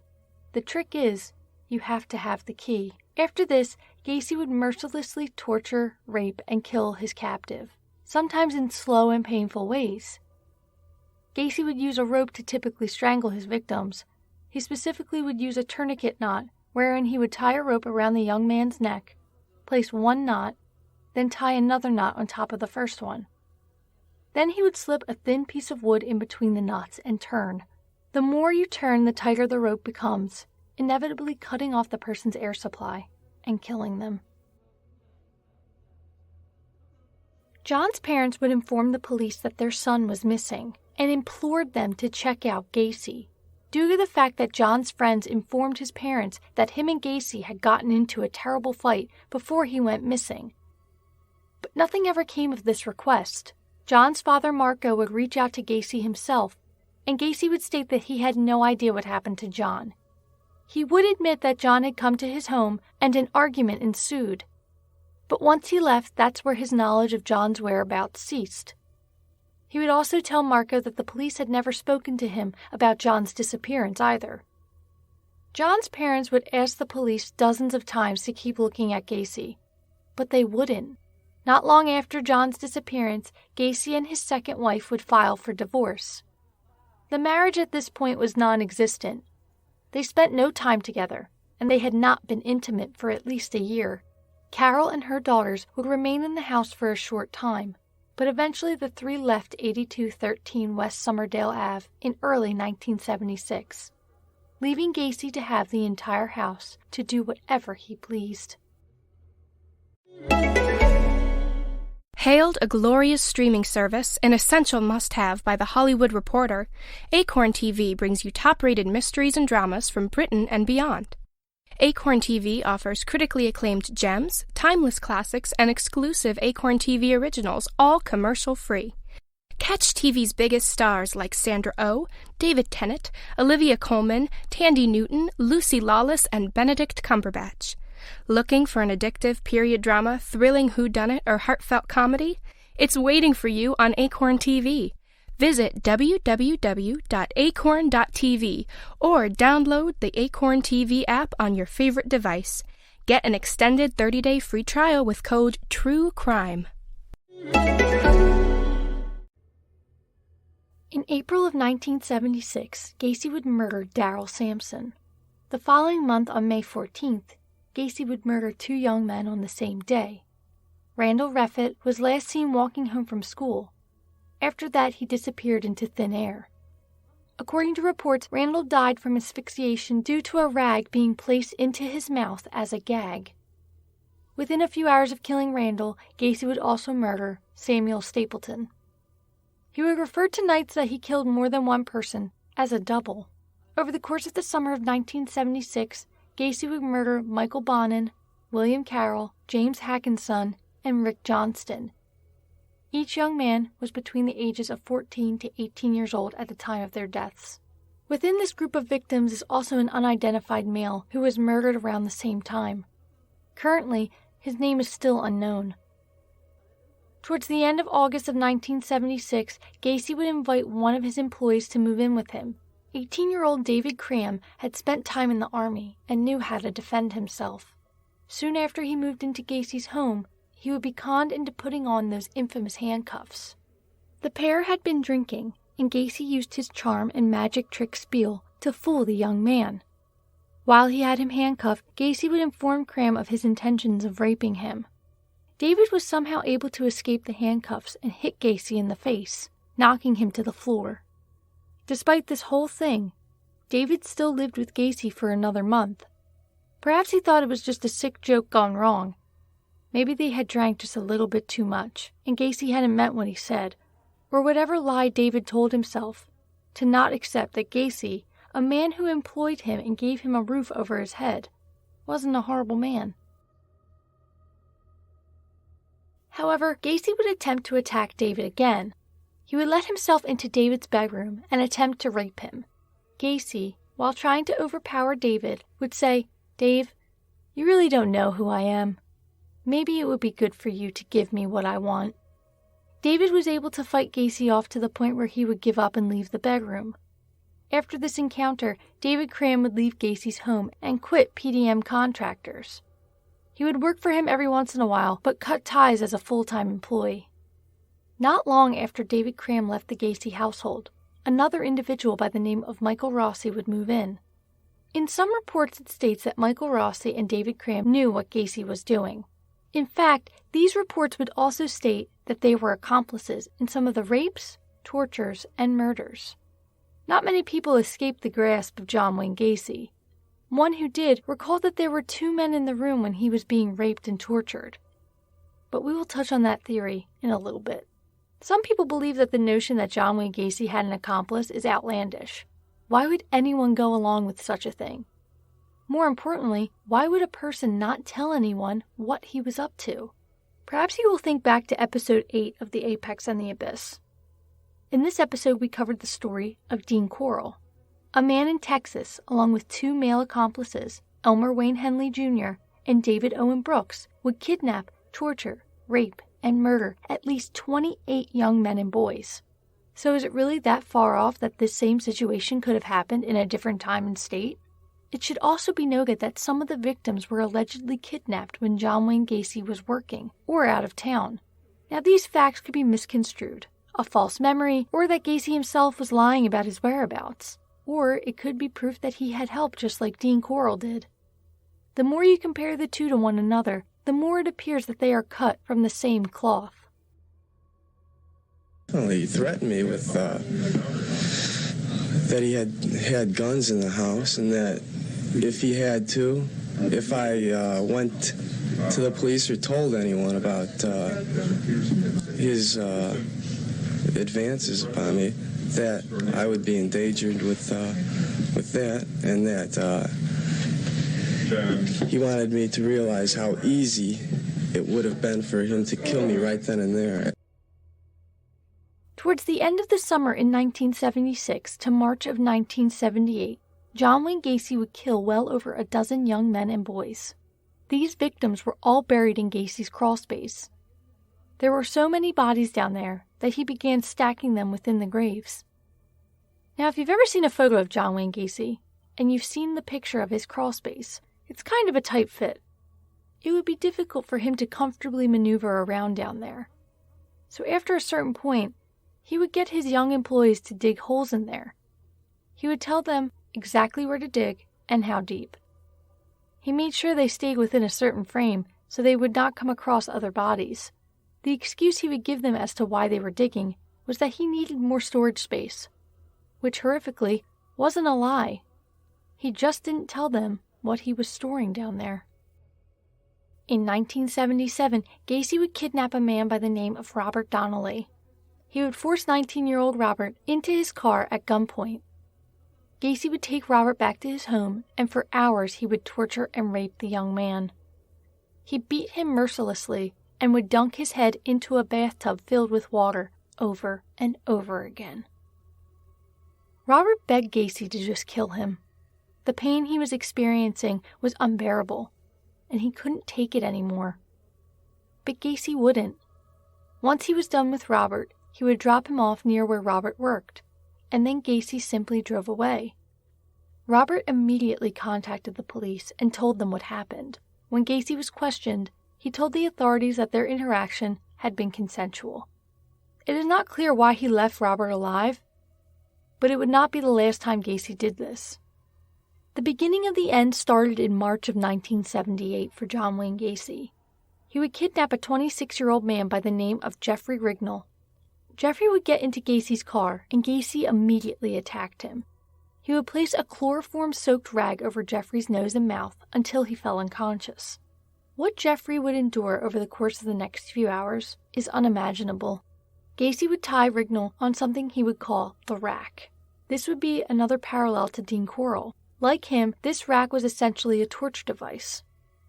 the trick is, you have to have the key. After this, Gacy would mercilessly torture, rape, and kill his captive, sometimes in slow and painful ways. Gacy would use a rope to typically strangle his victims. He specifically would use a tourniquet knot, wherein he would tie a rope around the young man's neck, place one knot, then tie another knot on top of the first one. Then he would slip a thin piece of wood in between the knots and turn. The more you turn, the tighter the rope becomes, inevitably cutting off the person's air supply and killing them. John's parents would inform the police that their son was missing and implored them to check out Gacy, due to the fact that John's friends informed his parents that him and Gacy had gotten into a terrible fight before he went missing. But nothing ever came of this request. John's father Marco would reach out to Gacy himself, and Gacy would state that he had no idea what happened to John. He would admit that John had come to his home and an argument ensued. But once he left, that's where his knowledge of John's whereabouts ceased. He would also tell Marco that the police had never spoken to him about John's disappearance either. John's parents would ask the police dozens of times to keep looking at Gacy, but they wouldn't. Not long after John's disappearance, Gacy and his second wife would file for divorce. The marriage at this point was non-existent. They spent no time together, and they had not been intimate for at least a year. Carol and her daughters would remain in the house for a short time, but eventually the 3 left 8213 West Summerdale Ave in early 1976, leaving Gacy to have the entire house to do whatever he pleased. Hailed a glorious streaming service, an essential must-have by The Hollywood Reporter, Acorn TV brings you top-rated mysteries and dramas from Britain and beyond. Acorn TV offers critically acclaimed gems, timeless classics, and exclusive Acorn TV originals, all commercial-free. Catch TV's biggest stars like Sandra Oh, David Tennant, Olivia Colman, Tandy Newton, Lucy Lawless, and Benedict Cumberbatch. Looking for an addictive period drama, thrilling whodunit, or heartfelt comedy? It's waiting for you on Acorn TV. Visit www.acorn.tv or download the Acorn TV app on your favorite device. Get an extended 30-day free trial with code TRUECRIME. In April of 1976, Gacy would murder Darrell Sampson. The following month, on May 14th, Gacy would murder 2 young men on the same day. Randall Reffitt was last seen walking home from school. After that, he disappeared into thin air. According to reports, Randall died from asphyxiation due to a rag being placed into his mouth as a gag. Within a few hours of killing Randall, Gacy would also murder Samuel Stapleton. He would refer to nights that he killed more than one person as a double. Over the course of the summer of 1976, Gacy would murder Michael Bonin, William Carroll, James Hackinson, and Rick Johnston. Each young man was between the ages of 14 to 18 years old at the time of their deaths. Within this group of victims is also an unidentified male who was murdered around the same time. Currently, his name is still unknown. Towards the end of August of 1976, Gacy would invite one of his employees to move in with him. 18-year-old David Cram had spent time in the Army and knew how to defend himself. Soon after he moved into Gacy's home, he would be conned into putting on those infamous handcuffs. The pair had been drinking, and Gacy used his charm and magic trick spiel to fool the young man. While he had him handcuffed, Gacy would inform Cram of his intentions of raping him. David was somehow able to escape the handcuffs and hit Gacy in the face, knocking him to the floor. Despite this whole thing, David still lived with Gacy for another month. Perhaps he thought it was just a sick joke gone wrong. Maybe they had drank just a little bit too much, and Gacy hadn't meant what he said, or whatever lie David told himself, to not accept that Gacy, a man who employed him and gave him a roof over his head, wasn't a horrible man. However, Gacy would attempt to attack David again. He would let himself into David's bedroom and attempt to rape him. Gacy, while trying to overpower David, would say, "Dave, you really don't know who I am. Maybe it would be good for you to give me what I want." David was able to fight Gacy off to the point where he would give up and leave the bedroom. After this encounter, David Cram would leave Gacy's home and quit PDM Contractors. He would work for him every once in a while, but cut ties as a full-time employee. Not long after David Cram left the Gacy household, another individual by the name of Michael Rossi would move in. In some reports it states that Michael Rossi and David Cram knew what Gacy was doing. In fact, these reports would also state that they were accomplices in some of the rapes, tortures, and murders. Not many people escaped the grasp of John Wayne Gacy. One who did recalled that there were 2 men in the room when he was being raped and tortured. But we will touch on that theory in a little bit. Some people believe that the notion that John Wayne Gacy had an accomplice is outlandish. Why would anyone go along with such a thing? More importantly, why would a person not tell anyone what he was up to? Perhaps you will think back to episode 8 of The Apex and the Abyss. In this episode, we covered the story of Dean Corll. A man in Texas, along with 2 male accomplices, Elmer Wayne Henley Jr. and David Owen Brooks, would kidnap, torture, rape, and murder at least 28 young men and boys. So is it really that far off that this same situation could have happened in a different time and state? It should also be noted that some of the victims were allegedly kidnapped when John Wayne Gacy was working or out of town. Now these facts could be misconstrued, a false memory, or that Gacy himself was lying about his whereabouts. Or it could be proof that he had help just like Dean Corll did. The more you compare the two to one another, the more it appears that they are cut from the same cloth. Well, he threatened me with that he had guns in the house, and that if he had to, if I went to the police or told anyone about his advances upon me, that I would be endangered with that, and that he wanted me to realize how easy it would have been for him to kill me right then and there. Towards the end of the summer in 1976 to March of 1978, John Wayne Gacy would kill well over a dozen young men and boys. These victims were all buried in Gacy's crawl space. There were so many bodies down there that he began stacking them within the graves. Now, if you've ever seen a photo of John Wayne Gacy, and you've seen the picture of his crawl space, it's kind of a tight fit. It would be difficult for him to comfortably maneuver around down there. So after a certain point, he would get his young employees to dig holes in there. He would tell them exactly where to dig and how deep. He made sure they stayed within a certain frame so they would not come across other bodies. The excuse he would give them as to why they were digging was that he needed more storage space, which horrifically wasn't a lie. He just didn't tell them what he was storing down there. In 1977, Gacy would kidnap a man by the name of Robert Donnelly. He would force 19-year-old Robert into his car at gunpoint. Gacy would take Robert back to his home, and for hours he would torture and rape the young man. He beat him mercilessly and would dunk his head into a bathtub filled with water over and over again. Robert begged Gacy to just kill him. The pain he was experiencing was unbearable, and he couldn't take it anymore. But Gacy wouldn't. Once he was done with Robert, he would drop him off near where Robert worked, and then Gacy simply drove away. Robert immediately contacted the police and told them what happened. When Gacy was questioned, he told the authorities that their interaction had been consensual. It is not clear why he left Robert alive, but it would not be the last time Gacy did this. The beginning of the end started in March of 1978 for John Wayne Gacy. He would kidnap a 26-year-old man by the name of Jeffrey Rignall. Jeffrey would get into Gacy's car, and Gacy immediately attacked him. He would place a chloroform-soaked rag over Jeffrey's nose and mouth until he fell unconscious. What Jeffrey would endure over the course of the next few hours is unimaginable. Gacy would tie Rignall on something he would call the rack. This would be another parallel to Dean Corll. Like him, this rack was essentially a torture device.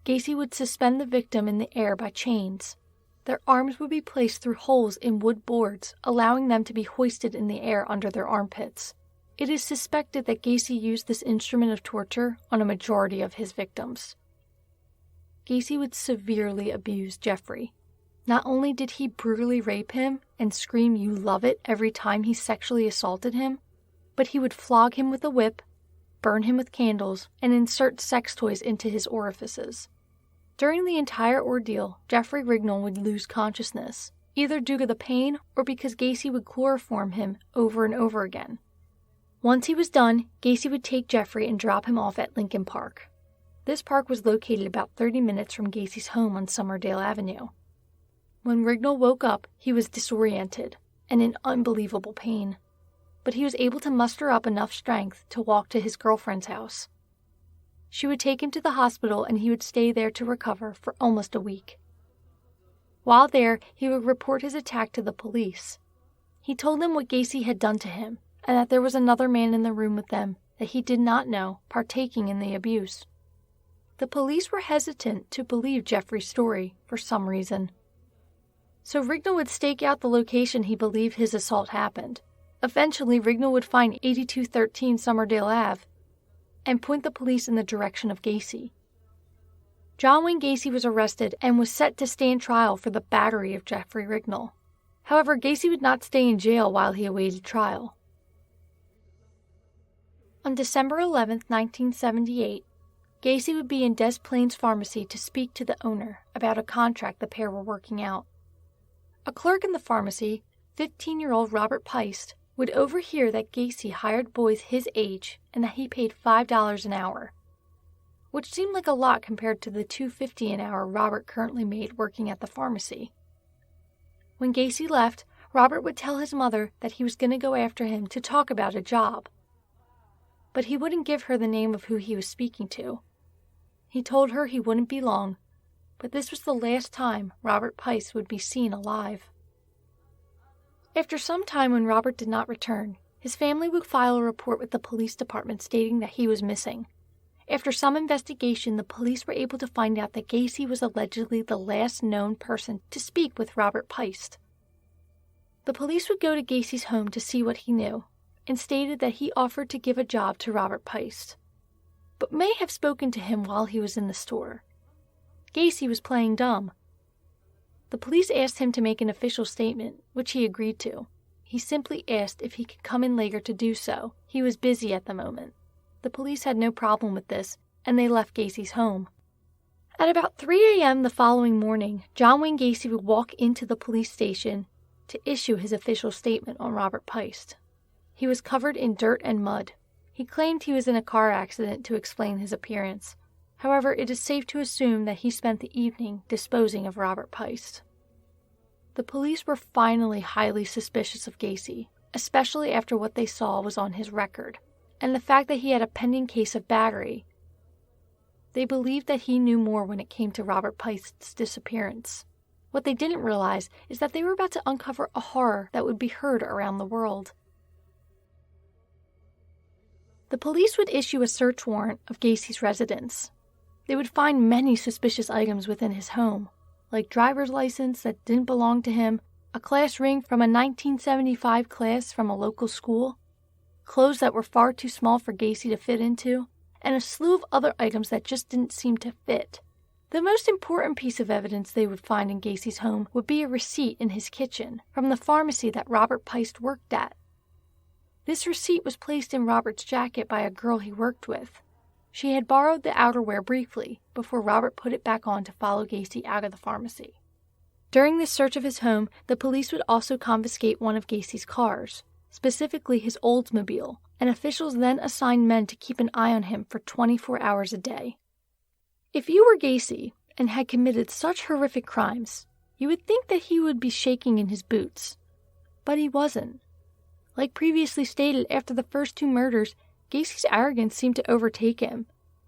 Gacy would suspend the victim in the air by chains. Their arms would be placed through holes in wood boards, allowing them to be hoisted in the air under their armpits. It is suspected that Gacy used this instrument of torture on a majority of his victims. Gacy would severely abuse Jeffrey. Not only did he brutally rape him and scream "you love it" every time he sexually assaulted him, but he would flog him with a whip, burn him with candles, and insert sex toys into his orifices. During the entire ordeal, Jeffrey Rignall would lose consciousness, either due to the pain or because Gacy would chloroform him over and over again. Once he was done, Gacy would take Jeffrey and drop him off at Lincoln Park. This park was located about 30 minutes from Gacy's home on Summerdale Avenue. When Rignall woke up, he was disoriented and in unbelievable pain, but he was able to muster up enough strength to walk to his girlfriend's house. She would take him to the hospital and he would stay there to recover for almost a week. While there, he would report his attack to the police. He told them what Gacy had done to him and that there was another man in the room with them that he did not know partaking in the abuse. The police were hesitant to believe Jeffrey's story for some reason. So Rignall would stake out the location he believed his assault happened. Eventually, Rignall would find 8213 Summerdale Ave and point the police in the direction of Gacy. John Wayne Gacy was arrested and was set to stand trial for the battery of Jeffrey Rignall. However, Gacy would not stay in jail while he awaited trial. On December 11, 1978, Gacy would be in Des Plaines Pharmacy to speak to the owner about a contract the pair were working out. A clerk in the pharmacy, 15-year-old Robert Peist, would overhear that Gacy hired boys his age and that he paid $5 an hour, which seemed like a lot compared to the $2.50 an hour Robert currently made working at the pharmacy. When Gacy left, Robert would tell his mother that he was going to go after him to talk about a job, but he wouldn't give her the name of who he was speaking to. He told her he wouldn't be long, but this was the last time Robert Peist would be seen alive. After some time when Robert did not return, his family would file a report with the police department stating that he was missing. After some investigation, the police were able to find out that Gacy was allegedly the last known person to speak with Robert Peist. The police would go to Gacy's home to see what he knew, and stated that he offered to give a job to Robert Peist, but may have spoken to him while he was in the store. Gacy was playing dumb. The police asked him to make an official statement, which he agreed to. He simply asked if he could come in later to do so. He was busy at the moment. The police had no problem with this, and they left Gacy's home. At about 3 a.m. the following morning, John Wayne Gacy would walk into the police station to issue his official statement on Robert Peist. He was covered in dirt and mud. He claimed he was in a car accident to explain his appearance. However, it is safe to assume that he spent the evening disposing of Robert Peist. The police were finally highly suspicious of Gacy, especially after what they saw was on his record, and the fact that he had a pending case of battery. They believed that he knew more when it came to Robert Peist's disappearance. What they didn't realize is that they were about to uncover a horror that would be heard around the world. The police would issue a search warrant of Gacy's residence. They would find many suspicious items within his home, like driver's license that didn't belong to him, a class ring from a 1975 class from a local school, clothes that were far too small for Gacy to fit into, and a slew of other items that just didn't seem to fit. The most important piece of evidence they would find in Gacy's home would be a receipt in his kitchen from the pharmacy that Robert Peist worked at. This receipt was placed in Robert's jacket by a girl he worked with. She had borrowed the outerwear briefly before Robert put it back on to follow Gacy out of the pharmacy. During this search of his home, the police would also confiscate one of Gacy's cars, specifically his Oldsmobile, and officials then assigned men to keep an eye on him for 24 hours a day. If you were Gacy, and had committed such horrific crimes, you would think that he would be shaking in his boots. But he wasn't. Like previously stated, after the first 2 murders, Gacy's arrogance seemed to overtake him,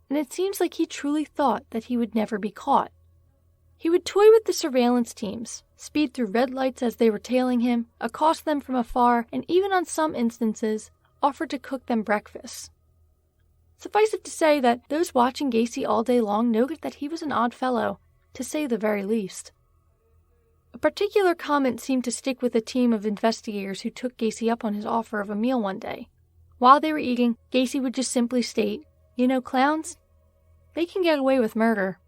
and it seems like he truly thought that he would never be caught. He would toy with the surveillance teams, speed through red lights as they were tailing him, accost them from afar, and even on some instances, offered to cook them breakfast. Suffice it to say that those watching Gacy all day long noted that he was an odd fellow, to say the very least. A particular comment seemed to stick with a team of investigators who took Gacy up on his offer of a meal one day. While they were eating, Gacy would just simply state, "You know, clowns? They can get away with murder."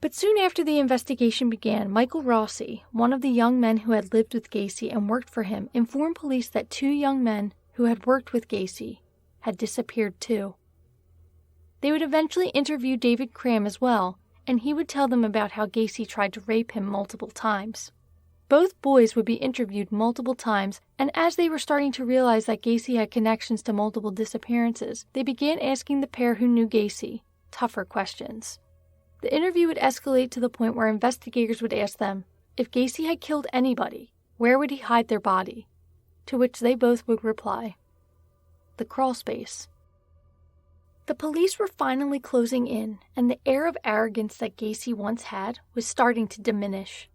But soon after the investigation began, Michael Rossi, one of the young men who had lived with Gacy and worked for him, informed police that 2 young men who had worked with Gacy had disappeared too. They would eventually interview David Cram as well, and he would tell them about how Gacy tried to rape him multiple times. Both boys would be interviewed multiple times, and as they were starting to realize that Gacy had connections to multiple disappearances, they began asking the pair who knew Gacy tougher questions. The interview would escalate to the point where investigators would ask them, if Gacy had killed anybody, where would he hide their body? To which they both would reply, the crawl space. The police were finally closing in, and the air of arrogance that Gacy once had was starting to diminish.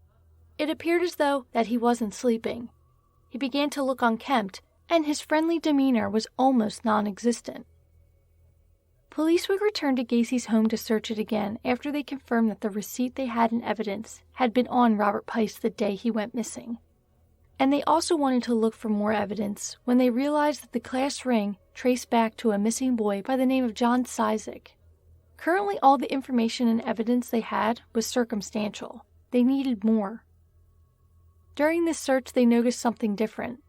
It appeared as though that he wasn't sleeping. He began to look unkempt, and his friendly demeanor was almost non-existent. Police would return to Gacy's home to search it again after they confirmed that the receipt they had in evidence had been on Robert Pice the day he went missing. And they also wanted to look for more evidence when they realized that the class ring traced back to a missing boy by the name of John Cizik. Currently, all the information and evidence they had was circumstantial. They needed more. During this search, they noticed something different.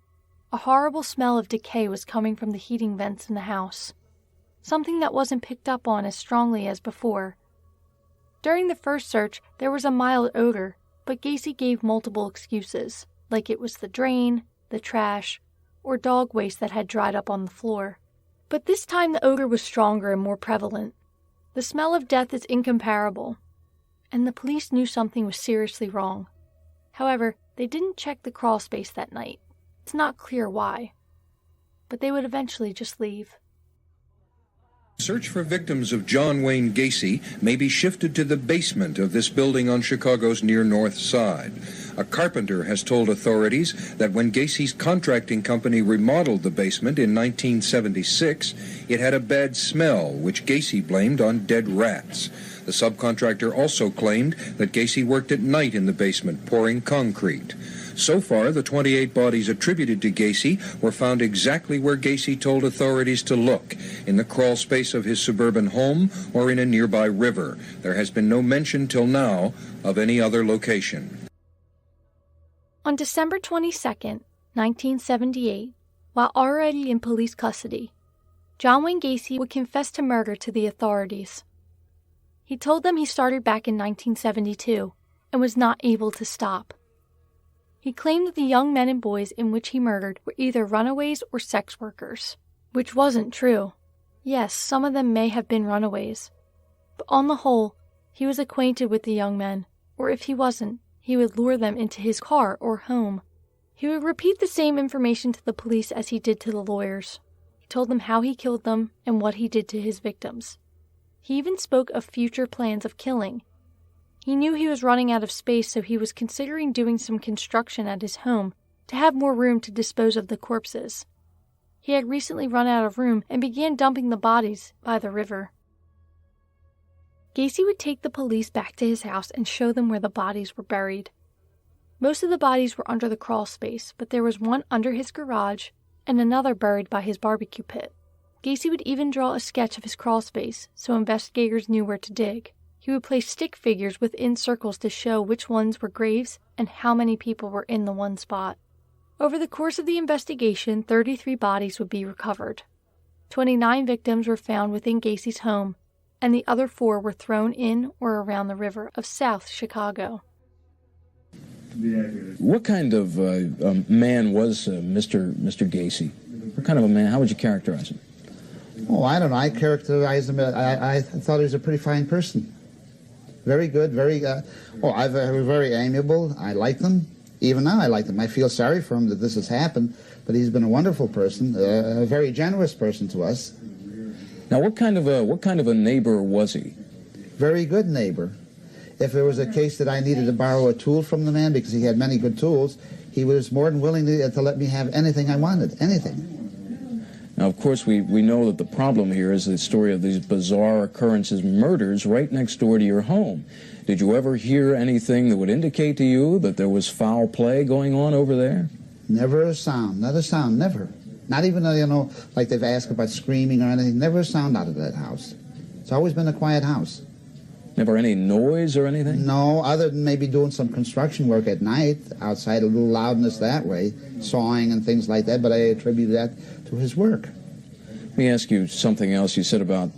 A horrible smell of decay was coming from the heating vents in the house, something that wasn't picked up on as strongly as before. During the first search, there was a mild odor, but Gacy gave multiple excuses, like it was the drain, the trash, or dog waste that had dried up on the floor. But this time the odor was stronger and more prevalent. The smell of death is incomparable, and the police knew something was seriously wrong. However, they didn't check the crawl space that night. It's not clear why, but they would eventually just leave. Search for victims of John Wayne Gacy may be shifted to the basement of this building on Chicago's near north side. A carpenter has told authorities that when Gacy's contracting company remodeled the basement in 1976, it had a bad smell, which Gacy blamed on dead rats. The subcontractor also claimed that Gacy worked at night in the basement, pouring concrete. So far, the 28 bodies attributed to Gacy were found exactly where Gacy told authorities to look, in the crawl space of his suburban home or in a nearby river. There has been no mention till now of any other location. On December 22nd, 1978, while already in police custody, John Wayne Gacy would confess to murder to the authorities. He told them he started back in 1972 and was not able to stop. He claimed that the young men and boys in which he murdered were either runaways or sex workers, which wasn't true. Yes, some of them may have been runaways, but on the whole, he was acquainted with the young men, or if he wasn't, he would lure them into his car or home. He would repeat the same information to the police as he did to the lawyers. He told them how he killed them and what he did to his victims. He even spoke of future plans of killing. He knew he was running out of space, so he was considering doing some construction at his home to have more room to dispose of the corpses. He had recently run out of room and began dumping the bodies by the river. Gacy would take the police back to his house and show them where the bodies were buried. Most of the bodies were under the crawl space, but there was one under his garage and another buried by his barbecue pit. Gacy would even draw a sketch of his crawl space so investigators knew where to dig. He would place stick figures within circles to show which ones were graves and how many people were in the one spot. Over the course of the investigation, 33 bodies would be recovered. 29 victims were found within Gacy's home, and the other 4 were thrown in or around the river of South Chicago. What kind of man was Mr. Gacy? What kind of a man? How would you characterize him? Oh, I don't know. I characterize him. I thought he was a pretty fine person. Very good, very, very amiable. I like them. Even now I like them. I feel sorry for him that this has happened, but he's been a wonderful person, a very generous person to us. Now, what kind of a neighbor was he? Very good neighbor. If there was a case that I needed to borrow a tool from the man, because he had many good tools, he was more than willing to let me have anything I wanted, anything. Now, of course, we know that the problem here is the story of these bizarre occurrences, murders right next door to your home. Did you ever hear anything that would indicate to you that there was foul play going on over there? Never a sound, not a sound, never. Not even, like they've asked about screaming or anything. Never a sound out of that house. It's always been a quiet house. Never any noise or anything? No, other than maybe doing some construction work at night, outside, a little loudness that way, sawing and things like that, but I attribute that to his work. Let me ask you something else. You said about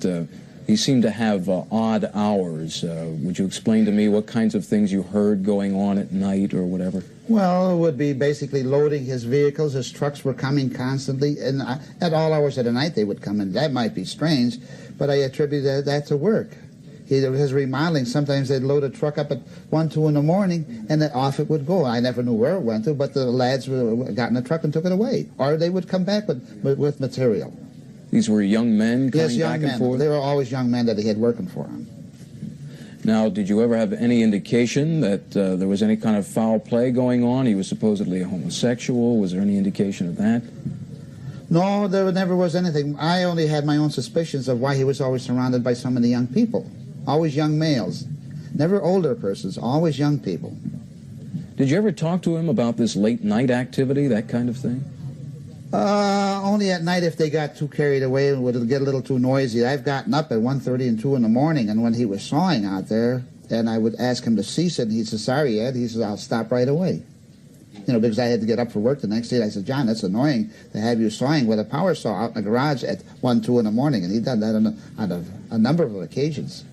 he seemed to have odd hours. Would you explain to me what kinds of things you heard going on at night or whatever? Well, it would be basically loading his vehicles. His trucks were coming constantly, and at all hours of the night they would come in. That might be strange, but I attribute that to work. His remodeling, sometimes they'd load a truck up at 1, 2 in the morning, and then off it would go. I never knew where it went to, but the lads got in the truck and took it away. Or they would come back with material. These were young men coming back and forth? They were always young men that he had working for him. Now, did you ever have any indication that there was any kind of foul play going on? He was supposedly a homosexual. Was there any indication of that? No, there never was anything. I only had my own suspicions of why he was always surrounded by so many young people. Always young males. Never older persons, always young people. Did you ever talk to him about this late night activity, that kind of thing? Only at night if they got too carried away and would get a little too noisy. I've gotten up at 1:30 and 2 in the morning, and when he was sawing out there, and I would ask him to cease it, and he said, "Sorry, Ed." He says, "I'll stop right away." Because I had to get up for work the next day. I said, "John, that's annoying to have you sawing with a power saw out in the garage at 1, 2 in the morning." And he'd done that on a number of occasions.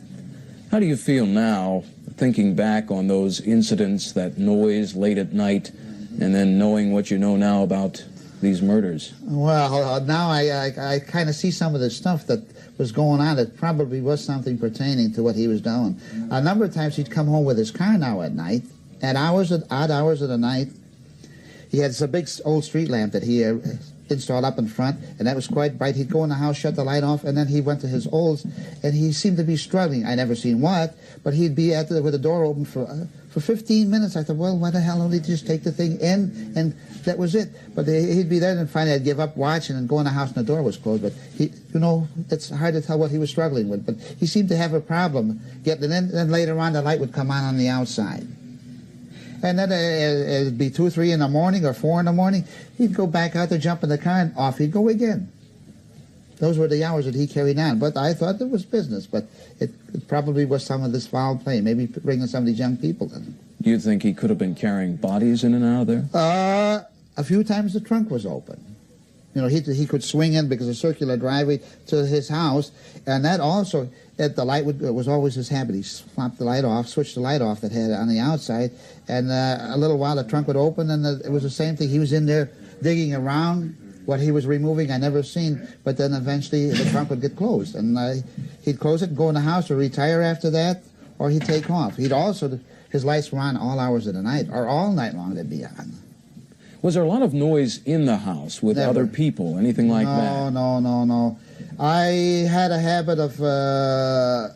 How do you feel now, thinking back on those incidents, that noise late at night, and then knowing what you know now about these murders? Well, now I kind of see some of the stuff that was going on. It probably was something pertaining to what he was doing. A number of times he'd come home with his car now at night, at odd hours of the night. He had a big old street lamp that he installed up in front, and that was quite bright. He'd go in the house, shut the light off, and then he went to his olds, and he seemed to be struggling. I never seen what, but he'd be with the door open for 15 minutes. I thought, well, why the hell don't he just take the thing in, and that was it. But he'd be there, and finally I'd give up watching and go in the house, and the door was closed. But it's hard to tell what he was struggling with. But he seemed to have a problem getting in, and then later on the light would come on the outside. And then it'd be 2, 3 in the morning or 4 in the morning. He'd go back out to jump in the car, and off he'd go again. Those were the hours that he carried on. But I thought it was business. But it probably was some of this foul play, maybe bringing some of these young people in. Do you think he could have been carrying bodies in and out of there? A few times the trunk was open. He could swing in because of circular driveway to his house, and that also, the light was always his habit. He flopped the light off, switched the light off that had on the outside, and a little while the trunk would open, and it was the same thing. He was in there digging around. What he was removing I never seen, but then eventually the trunk would get closed, and he'd close it and go in the house or retire after that, or he'd take off. His lights were on all hours of the night, or all night long they'd be on. Was there a lot of noise in the house with other people, anything like that? No. I had a habit of, I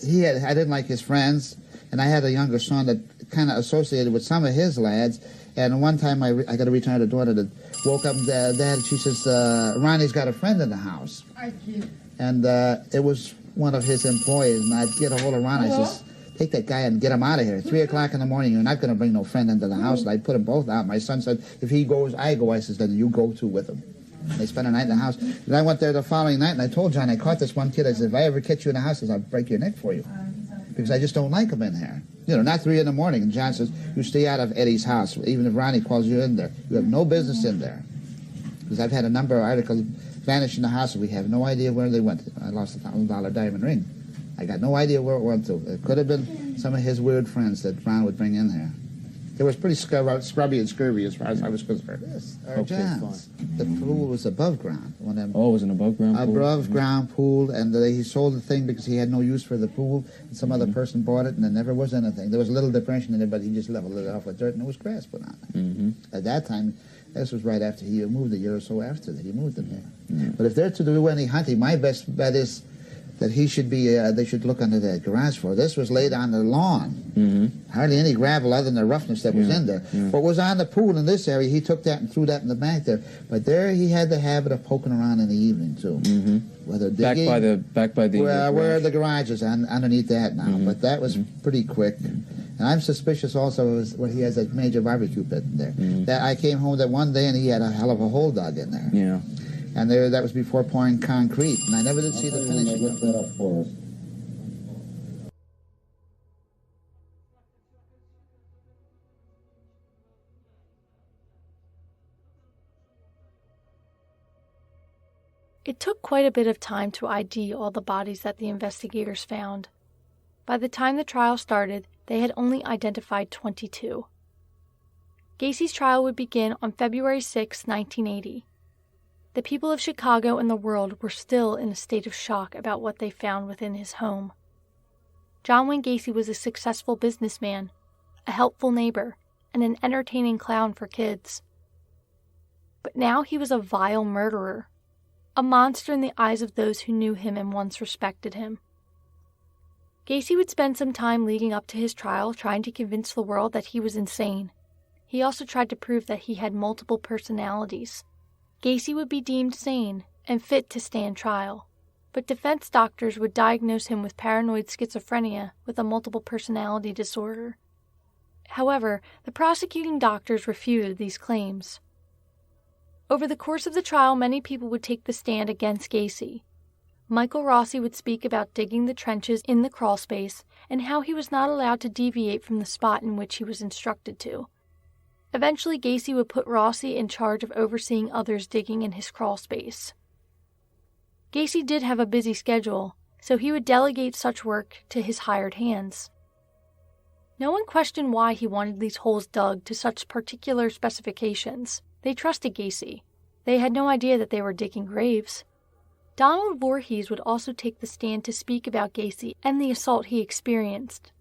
didn't like his friends, and I had a younger son that kind of associated with some of his lads, and one time I got a retired daughter that woke up, Dad, and she says, Ronnie's got a friend in the house. And it was one of his employees, and I'd get a hold of Ronnie. I says, take that guy and get him out of here. 3 o'clock in the morning, you're not going to bring no friend into the house. And I put them both out. My son said, if he goes, I go. I says, then you go too with him. They spent a night in the house. And I went there the following night, and I told John, I caught this one kid. I said, if I ever catch you in the house, I says, I'll break your neck for you. Because I just don't like him in here. Not 3 in the morning. And John says, you stay out of Eddie's house. Even if Ronnie calls you in there, you have no business in there. Because I've had a number of articles vanish in the house, and we have no idea where they went. I lost a $1,000 diamond ring. I got no idea where it went to. It could have been some of his weird friends that Ron would bring in here. It was pretty scrubby and scurvy as far as I was concerned. Yes. John's. The pool was above ground. Oh, it was an above ground pool? Above ground pool, and he sold the thing because he had no use for the pool, and some other person bought it, and there never was anything. There was a little depression in it, but he just leveled it off with dirt, and there was grass put on it. At that time, this was right after he moved, a year or so after that he moved in there. But if they're to do any hunting, my best bet is that he should be, they should look under the garage floor. This was laid on the lawn. Hardly any gravel other than the roughness that was in there. What was on the pool in this area, he took that and threw that in the back there. But there he had the habit of poking around in the evening, too. Whether digging, back by the where the garage is, underneath that now. But that was pretty quick. And I'm suspicious also of where he has a major barbecue pit in there. That I came home that one day and he had a hell of a hole dug in there. And that was before pouring concrete, and I never did see the finishing. Look that up for us. It took quite a bit of time to ID all the bodies that the investigators found. By the time the trial started, they had only identified 22. Gacy's trial would begin on February 6, 1980. The people of Chicago and the world were still in a state of shock about what they found within his home. John Wayne Gacy was a successful businessman, a helpful neighbor, and an entertaining clown for kids. But now he was a vile murderer, a monster in the eyes of those who knew him and once respected him. Gacy would spend some time leading up to his trial trying to convince the world that he was insane. He also tried to prove that he had multiple personalities. Gacy would be deemed sane and fit to stand trial, but defense doctors would diagnose him with paranoid schizophrenia with a multiple personality disorder. However, the prosecuting doctors refuted these claims. Over the course of the trial, many people would take the stand against Gacy. Michael Rossi would speak about digging the trenches in the crawl space and how he was not allowed to deviate from the spot in which he was instructed to. Eventually, Gacy would put Rossi in charge of overseeing others digging in his crawl space. Gacy did have a busy schedule, so he would delegate such work to his hired hands. No one questioned why he wanted these holes dug to such particular specifications. They trusted Gacy. They had no idea that they were digging graves. Donald Voorhees would also take the stand to speak about Gacy and the assault he experienced.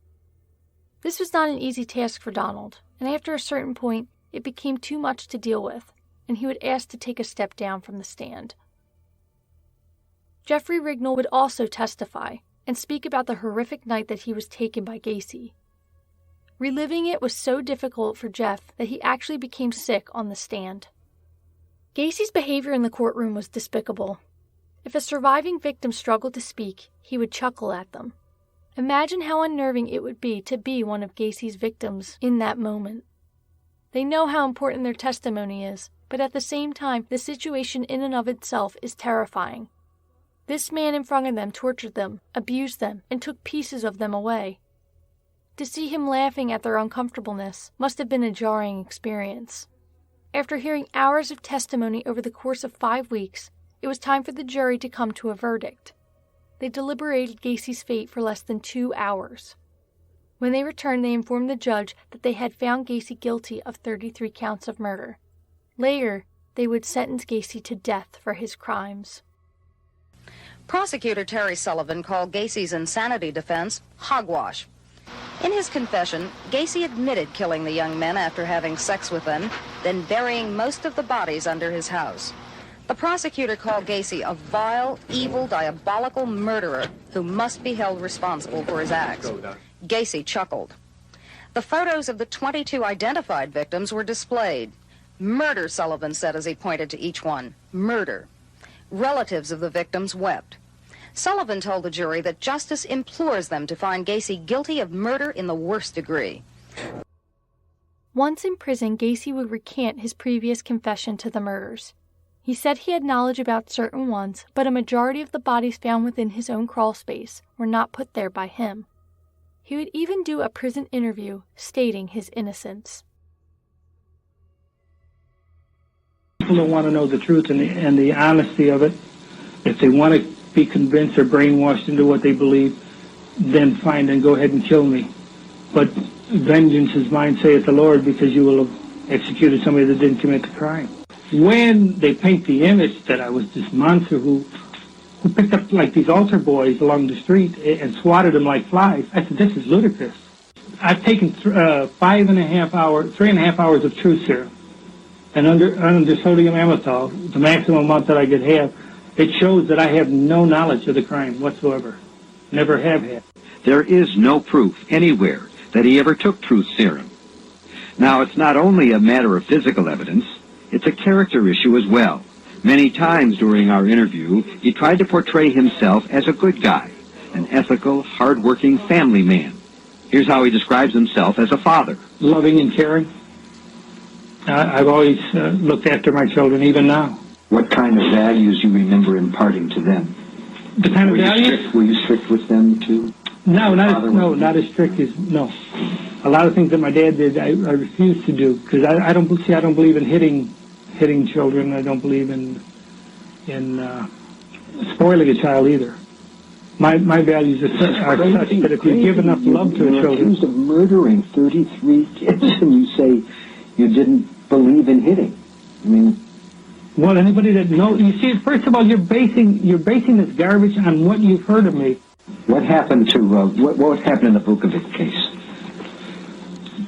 This was not an easy task for Donald, and after a certain point, it became too much to deal with, and he would ask to take a step down from the stand. Jeffrey Rignall would also testify and speak about the horrific night that he was taken by Gacy. Reliving it was so difficult for Jeff that he actually became sick on the stand. Gacy's behavior in the courtroom was despicable. If a surviving victim struggled to speak, he would chuckle at them. Imagine how unnerving it would be to be one of Gacy's victims in that moment. They know how important their testimony is, but at the same time, the situation in and of itself is terrifying. This man in front of them tortured them, abused them, and took pieces of them away. To see him laughing at their uncomfortableness must have been a jarring experience. After hearing hours of testimony over the course of 5 weeks, it was time for the jury to come to a verdict. They deliberated Gacy's fate for less than 2 hours. When they returned, they informed the judge that they had found Gacy guilty of 33 counts of murder. Later, they would sentence Gacy to death for his crimes. Prosecutor Terry Sullivan called Gacy's insanity defense hogwash. In his confession, Gacy admitted killing the young men after having sex with them, then burying most of the bodies under his house. The prosecutor called Gacy a vile, evil, diabolical murderer who must be held responsible for his acts. Gacy chuckled. The photos of the 22 identified victims were displayed. Murder, Sullivan said as he pointed to each one. Murder. Relatives of the victims wept. Sullivan told the jury that justice implores them to find Gacy guilty of murder in the worst degree. Once in prison, Gacy would recant his previous confession to the murders. He said he had knowledge about certain ones, but a majority of the bodies found within his own crawl space were not put there by him. He would even do a prison interview stating his innocence. People don't want to know the truth and the honesty of it. If they want to be convinced or brainwashed into what they believe, then fine, then go ahead and kill me. But vengeance is mine, saith the Lord, because you will have executed somebody that didn't commit the crime. When they paint the image that I was this monster who picked up like these altar boys along the street and swatted them like flies, I said, this is ludicrous. I've taken 3.5 hours of truth serum, and under sodium amytal, the maximum amount that I could have, it shows that I have no knowledge of the crime whatsoever. Never have had. There is no proof anywhere that he ever took truth serum. Now, it's not only a matter of physical evidence, it's a character issue as well. Many times during our interview, he tried to portray himself as a good guy, an ethical, hard-working family man. Here's how he describes himself as a father. Loving and caring. I've always looked after my children, even now. What kind of values you remember imparting to them? The kind of values? Were you strict with them too? No, not as strict as, no. A lot of things that my dad did, I refused to do, because I don't believe in hitting children. I don't believe in spoiling a child either. My values are such that if you give enough love to a child... You're accused of murdering 33 kids, and you say you didn't believe in hitting. I mean... Well, anybody that knows... You see, first of all, you're basing this garbage on what you've heard of me. What happened to... what happened in the Vukovic case?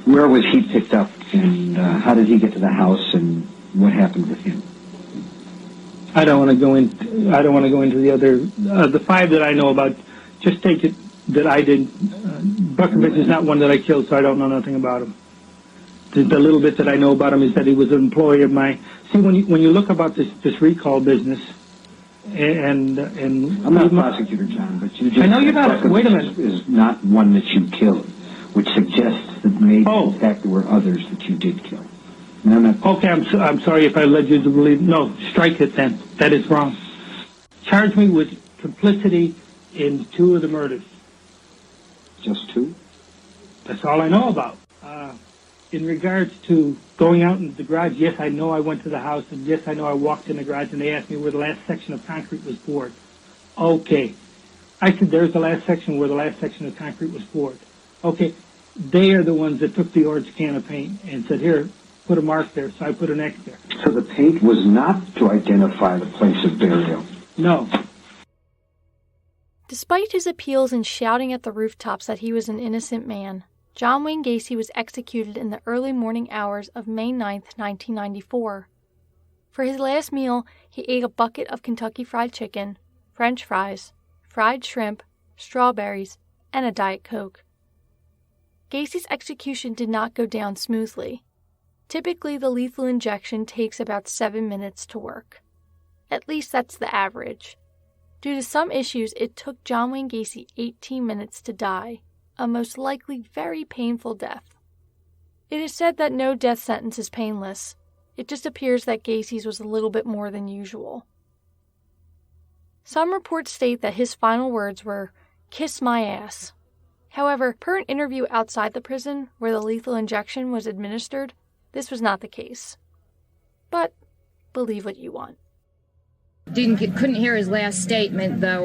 Where was he picked up, and how did he get to the house, and what happened with him? I don't want to go into the other, the 5 that I know about. Just take it that I did. Vukovic is not one that I killed, so I don't know nothing about him. The little bit that I know about him is that he was an employee of mine. See, when you look about this recall business, and I'm not a prosecutor, John, but you just... I know you're not. Wait a minute. Is not one that you killed, which suggests that maybe in fact there were others that you did kill. No. Okay, I'm sorry if I led you to believe. No, strike it then. That is wrong. Charge me with complicity in 2 of the murders. Just 2? That's all I know about. In regards to going out into the garage, yes, I know I went to the house, and yes, I know I walked in the garage, and they asked me where the last section of concrete was poured. Okay. I said, there's the last section where the last section of concrete was poured. Okay. They are the ones that took the orange can of paint and said, here, put a mark there, so I put an X there. So the paint was not to identify the place of burial? No. Despite his appeals and shouting at the rooftops that he was an innocent man, John Wayne Gacy was executed in the early morning hours of May 9th, 1994. For his last meal, he ate a bucket of Kentucky Fried Chicken, French fries, fried shrimp, strawberries, and a Diet Coke. Gacy's execution did not go down smoothly. Typically, the lethal injection takes about 7 minutes to work. At least that's the average. Due to some issues, it took John Wayne Gacy 18 minutes to die, a most likely very painful death. It is said that no death sentence is painless. It just appears that Gacy's was a little bit more than usual. Some reports state that his final words were, "Kiss my ass." However, per an interview outside the prison where the lethal injection was administered, this was not the case. But believe what you want. Couldn't hear his last statement, though.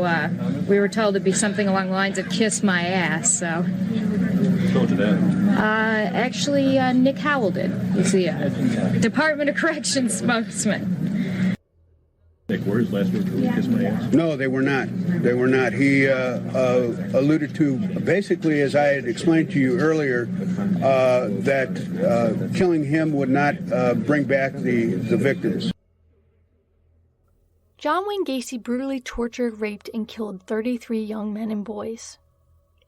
We were told it'd be something along the lines of "kiss my ass." So. Who told you that? Actually, Nick Howell did. He's the Department of Corrections spokesman. Nick, were his last words really "kiss my ass"? No, they were not. They were not. He alluded to, basically, as I had explained to you earlier, that killing him would not bring back the victims. John Wayne Gacy brutally tortured, raped, and killed 33 young men and boys.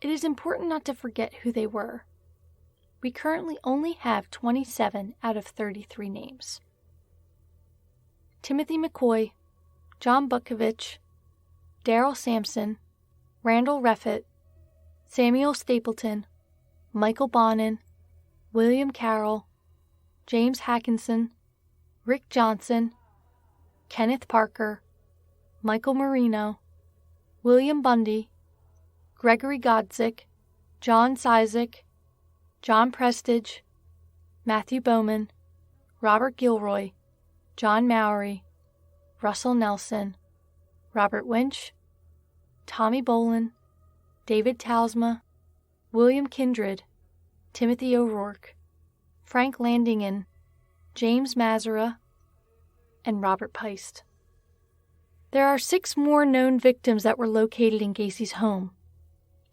It is important not to forget who they were. We currently only have 27 out of 33 names. Timothy McCoy, John Vukovic, Darrell Sampson, Randall Reffitt, Samuel Stapleton, Michael Bonin, William Carroll, James Hackinson, Rick Johnson, Kenneth Parker, Michael Marino, William Bundy, Gregory Godzik, John Cizik, John Prestige, Matthew Bowman, Robert Gilroy, John Mowry, Russell Nelson, Robert Winch, Tommy Bolin, David Talsma, William Kindred, Timothy O'Rourke, Frank Landingen, James Mazara, and Robert Peist. There are 6 more known victims that were located in Gacy's home.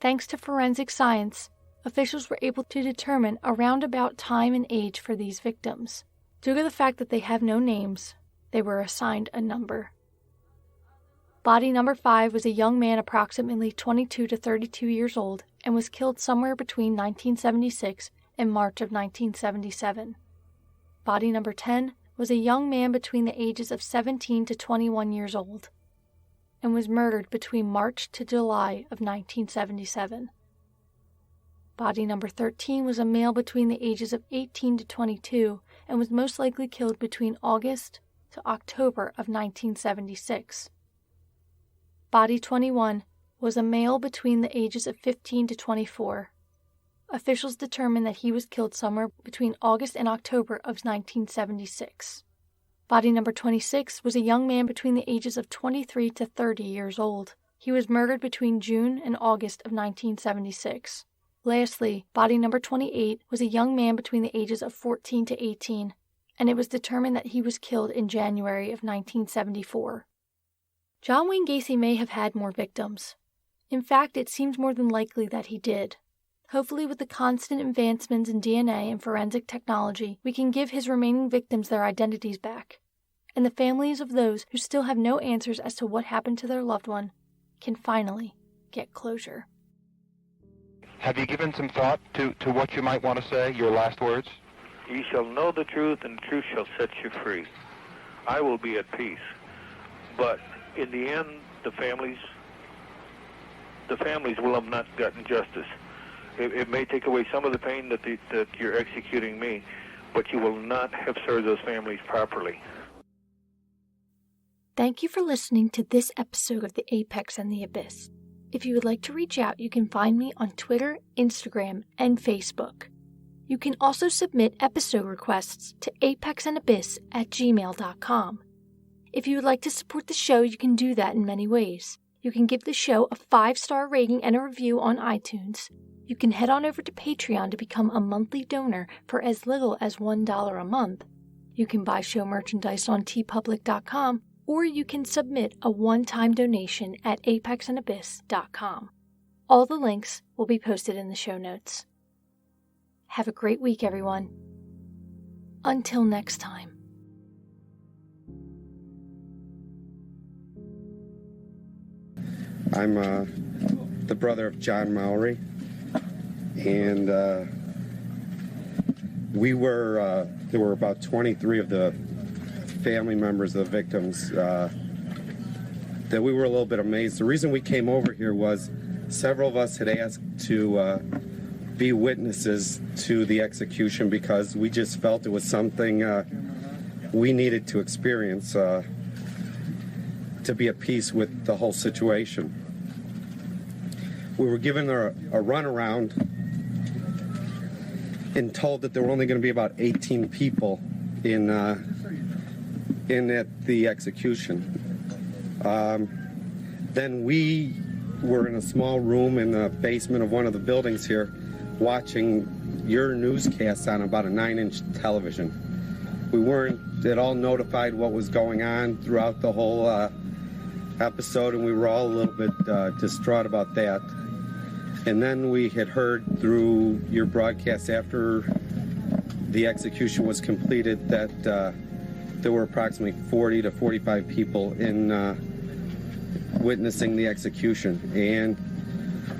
Thanks to forensic science, officials were able to determine a roundabout time and age for these victims. Due to the fact that they have no names, they were assigned a number. Body number 5 was a young man approximately 22 to 32 years old and was killed somewhere between 1976 and March of 1977. Body number 10 was a young man between the ages of 17 to 21 years old and was murdered between March to July of 1977. Body number 13 was a male between the ages of 18 to 22 and was most likely killed between August to October of 1976. Body 21 was a male between the ages of 15 to 24. Officials determined that he was killed somewhere between August and October of 1976. Body number 26 was a young man between the ages of 23 to 30 years old. He was murdered between June and August of 1976. Lastly, body number 28 was a young man between the ages of 14 to 18, and it was determined that he was killed in January of 1974. John Wayne Gacy may have had more victims. In fact, it seems more than likely that he did. Hopefully, with the constant advancements in DNA and forensic technology, we can give his remaining victims their identities back, and the families of those who still have no answers as to what happened to their loved one can finally get closure. Have you given some thought to what you might want to say, your last words? You shall know the truth, and the truth shall set you free. I will be at peace. But in the end, the families will have not gotten justice. It may take away some of the pain that you're executing me, but you will not have served those families properly. Thank you for listening to this episode of The Apex and the Abyss. If you would like to reach out, you can find me on Twitter, Instagram, and Facebook. You can also submit episode requests to apexandabyss@gmail.com. If you would like to support the show, you can do that in many ways. You can give the show a 5-star rating and a review on iTunes. You can head on over to Patreon to become a monthly donor for as little as $1 a month. You can buy show merchandise on tpublic.com, or you can submit a one-time donation at apexandabyss.com. All the links will be posted in the show notes. Have a great week, everyone. Until next time. I'm the brother of John Mowry, and there were about 23 of the family members of the victims that we were a little bit amazed. The reason we came over here was several of us had asked to be witnesses to the execution because we just felt it was something we needed to experience to be at peace with the whole situation. We were given a runaround and told that there were only going to be about 18 people in at the execution. Then we were in a small room in the basement of one of the buildings here watching your newscast on about a 9-inch television. We weren't at all notified what was going on throughout the whole episode, and we were all a little bit distraught about that. And then we had heard through your broadcast after the execution was completed that there were approximately 40 to 45 people in witnessing the execution. And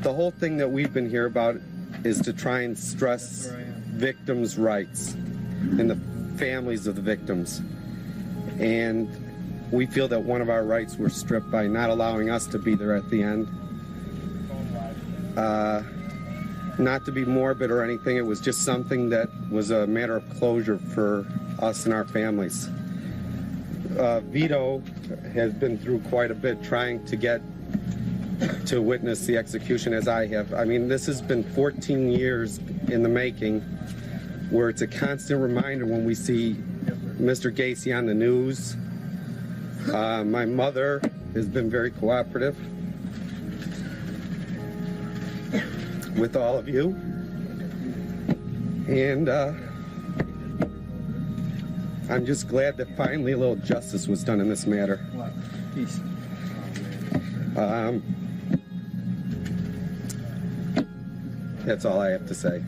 the whole thing that we've been here about is to try and stress victims' rights and the families of the victims. And we feel that one of our rights were stripped by not allowing us to be there at the end. Not to be morbid or anything, it was just something that was a matter of closure for us and our families. Vito has been through quite a bit trying to get to witness the execution as I have. I mean, this has been 14 years in the making, where it's a constant reminder when we see Mr. Gacy on the news. My mother has been very cooperative with all of you. And I'm just glad that finally a little justice was done in this matter. Peace. That's all I have to say.